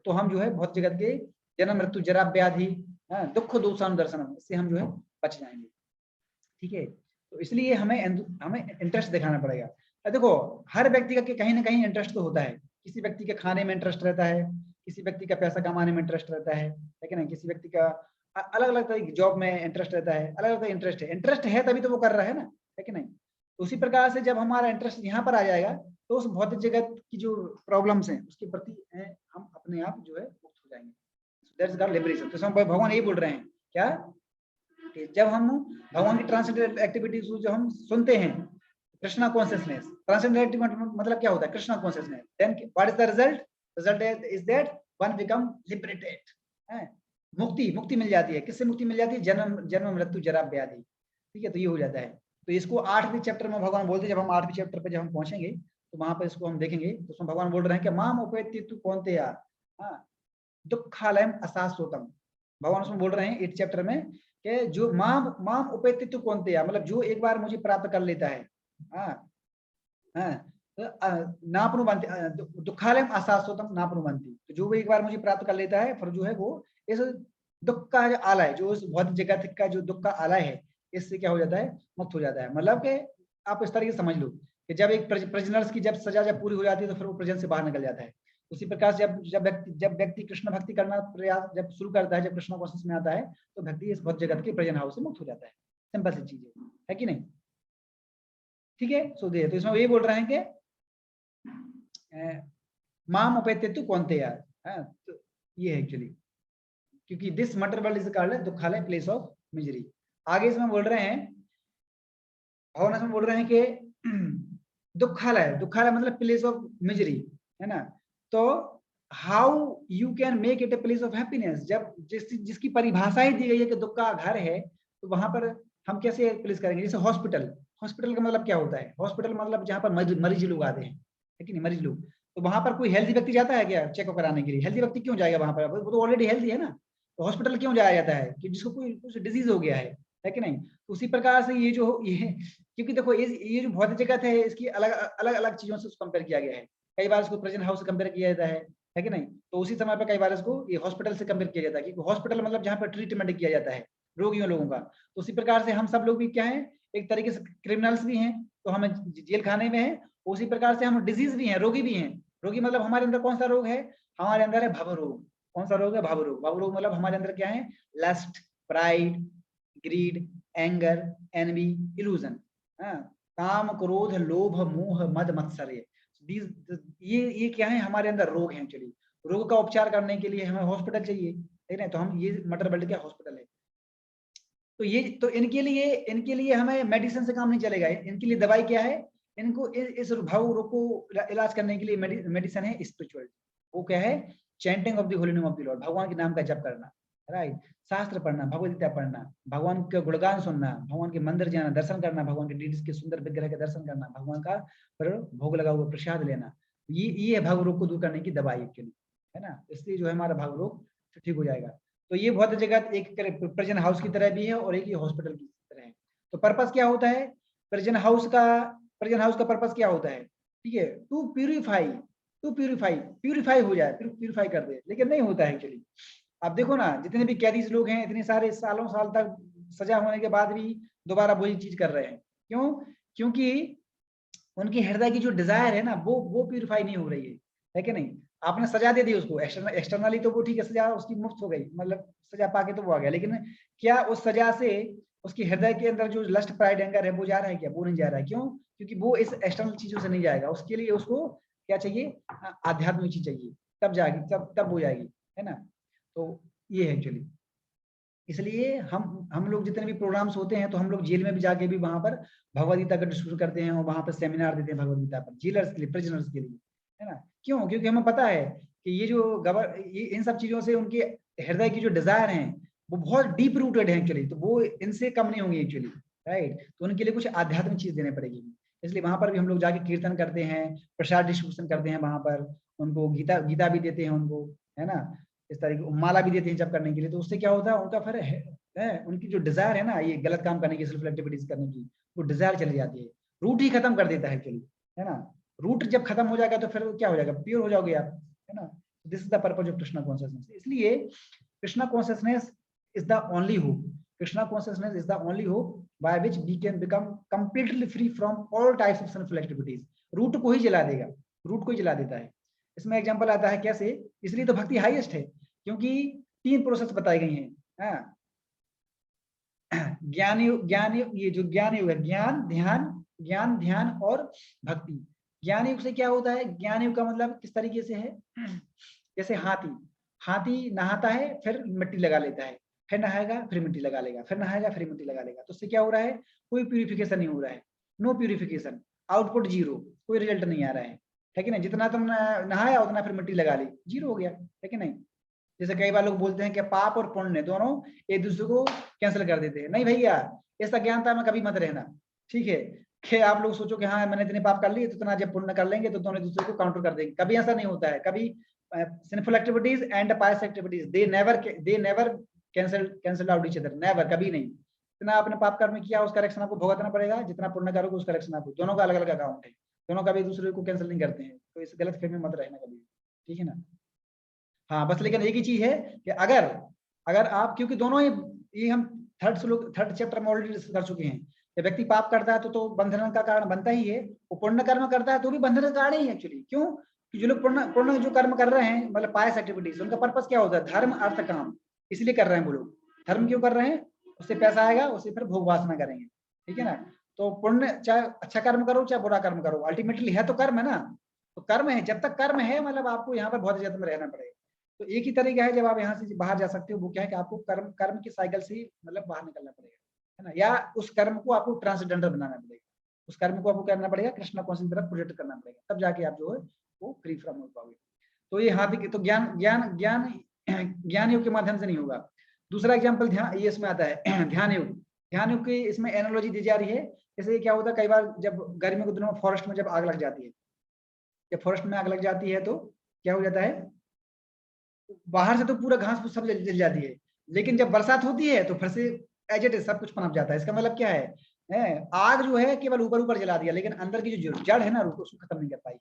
तो हम जो है भौतिक जगत के जन्म मृत्यु जरा व्याधि दुख दोषानुदर्शनम, इससे हम जो है बच जाएंगे। ठीक है, तो इसलिए हमें इंटरेस्ट दिखाना पड़ेगा। देखो हर व्यक्ति का कहीं ना कहीं इंटरेस्ट तो होता है। किसी व्यक्ति के खाने में इंटरेस्ट रहता है, किसी व्यक्ति का पैसा कमाने में इंटरेस्ट रहता है ना, किसी व्यक्ति का अलग अलग तरह की जॉब में इंटरेस्ट रहता है, अलग अलग इंटरेस्ट है तभी तो वो कर रहा है ना, है कि नहीं। तो उसी प्रकार से जब हमारा इंटरेस्ट यहाँ पर आ जाएगा तो उस भौतिक जगत की जो प्रॉब्लम्स हैं उसके प्रति हम अपने आप जो है मुक्त हो जाएंगे। That's called liberation. तो भगवान यही बोल रहे हैं क्या, कि जब हम भगवान की ट्रांसेंडेंटल एक्टिविटीज जो हम सुनते हैं, कृष्णा कॉन्शियसनेस, ट्रांसेंडेंटल मतलब क्या होता है, Krishna consciousness, then what is the result, result is that one become liberated, मुक्ति मिल जाती है। किससे मुक्ति मिल जाती है, जन्म मृत्यु जरा व्याधि। ठीक है, तो ये हो जाता है। तो इसको 8वें चैप्टर में भगवान बोलते हैं, जब हम 8वें चैप्टर पे जब हम पहुंचेंगे तो वहां पर इसको हम देखेंगे। तो उसमें भगवान बोल रहे हैं कि माम उपेत्ति तु कौन्तेय दुःखालयम अशाश्वतम। भगवान उसमें बोल रहे हैं 8 चैप्टर में कि जो माम उपेत्ति तु कौन्तेय, मतलब जो एक बार मुझे प्राप्त कर लेता है, नापनुबंती दुःखालयम अशाश्वतम नापनुबंती, तो जो एक बार मुझे प्राप्त कर लेता है फिर जो है वो इस दुख का आलय, जो इस भौतिक जगत का जो दुख का आलय है, इससे क्या हो जाता है, मुक्त हो जाता है। मतलब कि आप इस तरीके से समझ लो कि जब एक प्रिजनर्स की जब सजा जब पूरी हो जाती है तो फिर वो प्रिजन से बाहर निकल जाता है। उसी प्रकार से जब व्यक्ति कृष्ण भक्ति करना प्रयास जब शुरू करता है, जब कृष्ण कॉन्शियस में आता है तो व्यक्ति इस भौतिक जगत के प्रिजन हाउस से मुक्त हो जाता है। सिंपल सी चीज है कि नहीं। ठीक है, सो दे तो इसमें ये बोल रहे हैं कि माम उपेत्ति तु कौन्तेय, तो ये है एक्चुअली, क्योंकि this matter world is called दुःखालय, प्लेस ऑफ मिजरी। आगे इसमें बोल रहे हैं, भगवान इसमें बोल रहे हैं कि दुःखालय मतलब प्लेस ऑफ मिजरी, है ना। तो how you can make it a place of happiness, जब जिसकी परिभाषा ही दी गई है कि दुख का घर है, तो वहां पर हम कैसे प्लेस करेंगे। जैसे हॉस्पिटल का मतलब क्या होता है, हॉस्पिटल मतलब जहाँ पर मरीज लोग आते हैं, है कि नहीं, मरीज लोग। तो वहां पर कोई हेल्दी व्यक्ति जाता है क्या चेकअप कराने के लिए, हेल्दी व्यक्ति क्यों जाएगा वहां पर, वो तो ऑलरेडी हेल्दी है ना। तो हॉस्पिटल क्यों जाया जाता है, कि जिसको कोई कुछ डिजीज हो गया है कि नहीं। तो उसी प्रकार से ये क्योंकि देखो ये जो भौतिक जगत है इसकी अलग अलग चीजों से कंपेयर किया गया है। कई बार इसको प्रेजेंट हाउस से कंपेयर किया जाता है कि नहीं। तो उसी समय पर कई बार इसको ये हॉस्पिटल से कंपेयर किया जाता है, क्योंकि हॉस्पिटल मतलब जहाँ पर ट्रीटमेंट किया जाता है रोगियों लोगों का। तो उसी प्रकार से हम सब लोग भी क्या है, एक तरीके से क्रिमिनल्स भी हैं, तो हमें जेल खाने में है। उसी प्रकार से हम डिजीज भी हैं, रोगी भी हैं। रोगी मतलब हमारे अंदर कौन सा रोग है, हमारे अंदर है भव रोग। कौन सा रोग है, भव रोग। भव रोग मतलब हमारे अंदर क्या है, lust, pride, greed, anger, envy, illusion, काम, क्रोध, लोभ, मोह, मद, मत्सर्य। ये क्या है, हमारे अंदर रोग हैं एक्चुअली। रोग का उपचार करने के लिए हमें हॉस्पिटल चाहिए, ठीक है। तो हम ये मटर वर्ल्ड क्या हॉस्पिटल है। तो ये तो इनके लिए हमें मेडिसिन से काम नहीं चलेगा। इनके लिए दवाई क्या है, इनको इस भाव रोग को इलाज करने के लिए मेडिसिन है स्पिरिचुअल। वो क्या है, chanting of the holy name of the Lord, भगवान के नाम का जप करना, राइट। शास्त्र पढ़ना, भगवद गीता पढ़ना, भगवान के गुणगान सुनना, भगवान के मंदिर जाना, दर्शन करना, भगवान के डीडीज के सुंदर विग्रह का दर्शन करना, भगवान का पर भोग लगा हुआ प्रसाद लेना। ये है भाव रोग को दूर करने की दवाई एक्चुअली, है ना। इसलिए जो है हमारा भाव रोग ठीक हो जाएगा। तो ये भौतिक जगत एक प्रिजन हाउस की तरह भी है और एक ये हॉस्पिटल की तरह है। तो पर्पस क्या होता है प्रिजन हाउस का पर्पस क्या होता है, ठीक है, टू प्यूरिफाई हो जाए, प्यूरिफाई कर दे। लेकिन नहीं होता है एक्चुअली। आप देखो ना, जितने भी कैदीज लोग हैं, इतने सारे साल तक सजा होने के बाद भी दोबारा वही चीज कर रहे हैं। क्यों? क्योंकि उनकी हृदय की जो डिजायर है ना, वो प्यूरिफाई नहीं हो रही है कि नहीं। आपने सजा दे दी उसको, एक्सटर्नली तो वो ठीक है, सजा उसकी मुफ्त हो गई, मतलब सजा पाके तो वो आ गया। लेकिन क्या उस सजा से उसकी हृदय के अंदर जो लस्ट, प्राइड, एंगर है वो जा रहा है क्या? वो नहीं जा रहा है। क्यों? क्योंकि वो इस एक्सटर्नल चीजों से नहीं जाएगा। उसके लिए उसको क्या चाहिए, आध्यात्मिक चीज चाहिए, तब जाएगी, तब वो जाएगी, है ना। तो ये है एक्चुअली। इसलिए हम लोग जितने भी प्रोग्राम्स होते हैं तो हम लोग जेल में भी जाके भी वहां पर भगवद गीता का डिस्कशन करते हैं और वहां पर सेमिनार देते हैं भगवद गीता पर, जेलर्स के लिए, प्रिजनर्स के लिए, है ना। क्यों? क्योंकि हमें पता है कि ये जो इन सब चीजों से उनके हृदय की जो डिजायर हैं वो बहुत डीप रूटेड है एक्चुअली, तो वो इनसे कम नहीं होंगी एक्चुअली, राइट। तो उनके लिए कुछ आध्यात्मिक चीज देने पड़ेगी, इसलिए वहां पर भी हम लोग जाके कीर्तन करते हैं, प्रसाद डिस्ट्रीब्यूशन करते हैं वहां पर, उनको गीता भी देते हैं उनको, है ना, इस तरह की माला भी देते हैं जब करने के लिए। तो उससे क्या होता है, उनका फिर है उनकी जो डिजायर है ना ये गलत काम करने की, सेल्फ एक्टिविटीज करने की, वो डिजायर चली जाती है, रूट ही खत्म कर देता है एक्चुअली, है ना। रूट जब खत्म हो जाएगा तो फिर क्या हो जाएगा, प्योर हो जाओगे आप, है ना। This is the purpose of Krishna consciousness. इसलिए Krishna consciousness is the only hope, Krishna consciousness is the only hope by which we can become completely free from all types of sinful activities. Root को ही जला देगा, रूट को ही जला देता है। इसमें एग्जांपल आता है कैसे, इसलिए तो भक्ति हाईएस्ट है, क्योंकि 3 प्रोसेस बताई गई हैं, हाँ। ज्ञान ये जो ज्ञान युग है, ज्ञान ध्यान और भक्ति। ज्ञान युग से क्या होता है, ज्ञान युग का मतलब किस तरीके से है, जैसे हाथी नहाता है फिर मिट्टी लगा लेता है, फिर नहाएगा फिर मिट्टी लगा लेगा, फिर नहाएगा फिर मिट्टी लगा लेगा, तो उससे क्या हो रहा है, कोई प्यूरिफिकेशन नहीं हो रहा है, नो प्यूरिफिकेशन, आउटपुट जीरो, कोई रिजल्ट नहीं आ रहा है कि नहीं। जितना तुम नहाया उतना फिर मिट्टी लगा ली, जीरो हो गया, है कि नहीं। जैसे कई बार लोग बोलते हैं कि पाप और पुण्य दोनों एक दूसरे को कैंसिल कर देते हैं, नहीं भैया, इस अज्ञानता में कभी मत रहना, ठीक है। कि आप लोग सोचो कि हाँ मैंने इतने पाप कर लिए तो इतना जब पुण्य कर लेंगे तो दोनों दूसरे को काउंटर कर देंगे, कभी ऐसा नहीं होता है। कभी sinful activities and Payas activities they never cancel out each other, never, कभी नहीं। जितना आपने पाप कर्म किया उसका करेक्शन आपको भुगतना पड़ेगा, जितना पुण्य करोगे उसका करेक्शन आपको, दोनों का अलग अलग अकाउंट है, दोनों का भी दूसरे को कैंसिल नहीं करते हैं, तो इस गलत फहमी में मत रहना कभी, ठीक है ना। हाँ बस लेकिन एक ही चीज है कि अगर आप, क्योंकि दोनों ये हम थर्ड चैप्टर में ऑलरेडी डिस्कस कर चुके हैं, कि व्यक्ति पाप करता है तो बंधन का कारण बनता ही है, वो पुण्य कर्म करता है तो भी बंधन का कारण ही है एक्चुअली। क्यों? कि जो लोग पुण्य जो कर्म कर रहे हैं, मतलब पायस एक्टिविटीज, उनका पर्पस क्या होता है, धर्म अर्थ काम, इसलिए कर रहे हैं वो लोग। धर्म क्यों कर रहे हैं, उससे पैसा आएगा, उससे फिर भोग वासना करेंगे, ठीक है ना। तो पुण्य चाहे अच्छा कर्म करो चाहे बुरा कर्म करो, अल्टीमेटली है तो कर्म है ना, तो कर्म है, जब तक कर्म है मतलब आपको यहाँ पर बहुत इज्जत में रहना पड़ेगा। तो एक ही तरीका है जब आप यहाँ से बाहर जा सकते हो, वो क्या है कि आपको कर्म की साइकिल से मतलब बाहर निकलना पड़ेगा, है ना, या उस कर्म को आपको ट्रांसजेंडर बनाना पड़ेगा, उस कर्म को आपको करना पड़ेगा कृष्णा कॉन्शियस तरफ प्रोजेक्ट करना पड़ेगा, तब जाके आप जो है वो फ्री फ्रॉम हो पाओगे। तो ये हाथी तो ज्ञान योग के माध्यम से नहीं होगा। दूसरा एग्जाम्पल ध्यान, ये इसमें आता है ध्यान योग की इसमें एनालॉजी दी जा रही है। जैसे क्या होता है, कई बार जब गर्मियों के दिनों में फॉरेस्ट में जब आग लग जाती है, जब फॉरेस्ट में आग लग जाती है तो क्या हो जाता है, बाहर से तो पूरा घास फूस सब जल जाती है, लेकिन जब बरसात होती है तो फिर से एज इट इज सब कुछ पनप जाता है। इसका मतलब क्या है, आग जो है केवल ऊपर ऊपर जला दिया, लेकिन अंदर की जो जड़ है ना रूट, उसको खत्म नहीं कर पाई,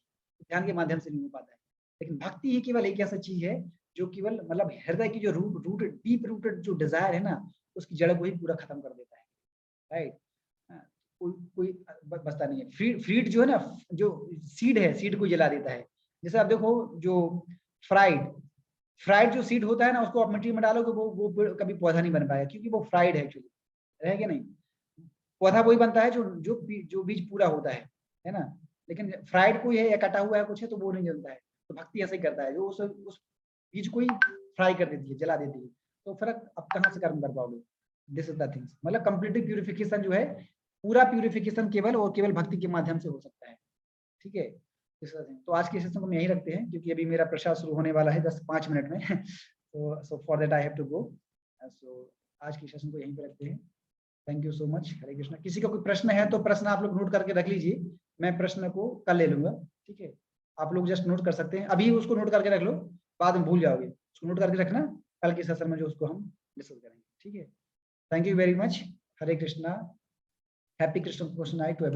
ध्यान के माध्यम से नहीं हो पाता है। लेकिन भक्ति ही केवल एक ऐसा चीज है जो केवल मतलब हृदय की जो रूट डीप रूटेड जो डिजायर है ना, उसकी जड़ को ही पूरा खत्म कर देता है, राइट। कोई बचता नहीं है। फ्रीड जो है ना, जो सीड है, सीड को जला देता है। जैसे आप देखो जो फ्राइड जो सीड होता है ना, उसको आप मिट्टी में डालोगे वो कभी पौधा नहीं बन पाएगा, क्योंकि वो फ्राइड है एक्चुअली, है कि नहीं। पौधा वही बनता है जो बीज पूरा होता है ना। लेकिन फ्राइड कोई है या कटा हुआ है कुछ है तो वो नहीं जलता है। तो भक्ति ऐसे ही करता है, जो उस बीज को ही फ्राई कर देती है, जला देती है। तो फर्क अब कहाँ से कर्म कर पाओगे, दिस इज द थिंग्स। मतलब कंप्लीटली प्यूरिफिकेशन जो है, पूरा प्यूरिफिकेशन केवल और केवल भक्ति के माध्यम से हो सकता है, ठीक है। तो आज के सेशन को हम यहीं रखते हैं, क्योंकि अभी मेरा प्रसाद शुरू होने वाला है 10-5 मिनट में। So for that I have to go. So आज के सेशन को यहीं पे रखते हैं। Thank you so much. Hare Krishna. किसी का कोई प्रश्न है तो प्रश्न आप लोग नोट करके रख लीजिए, मैं प्रश्न को कल ले लूंगा, ठीक है। आप लोग जस्ट नोट कर सकते हैं, अभी उसको नोट करके रख लो, बाद में भूल जाओगे, उसको नोट करके रखना, कल के सेशन में जो उसको हम डिस्कस करेंगे, ठीक है। Thank you very much. Hare Krishna. Happy Krishna night to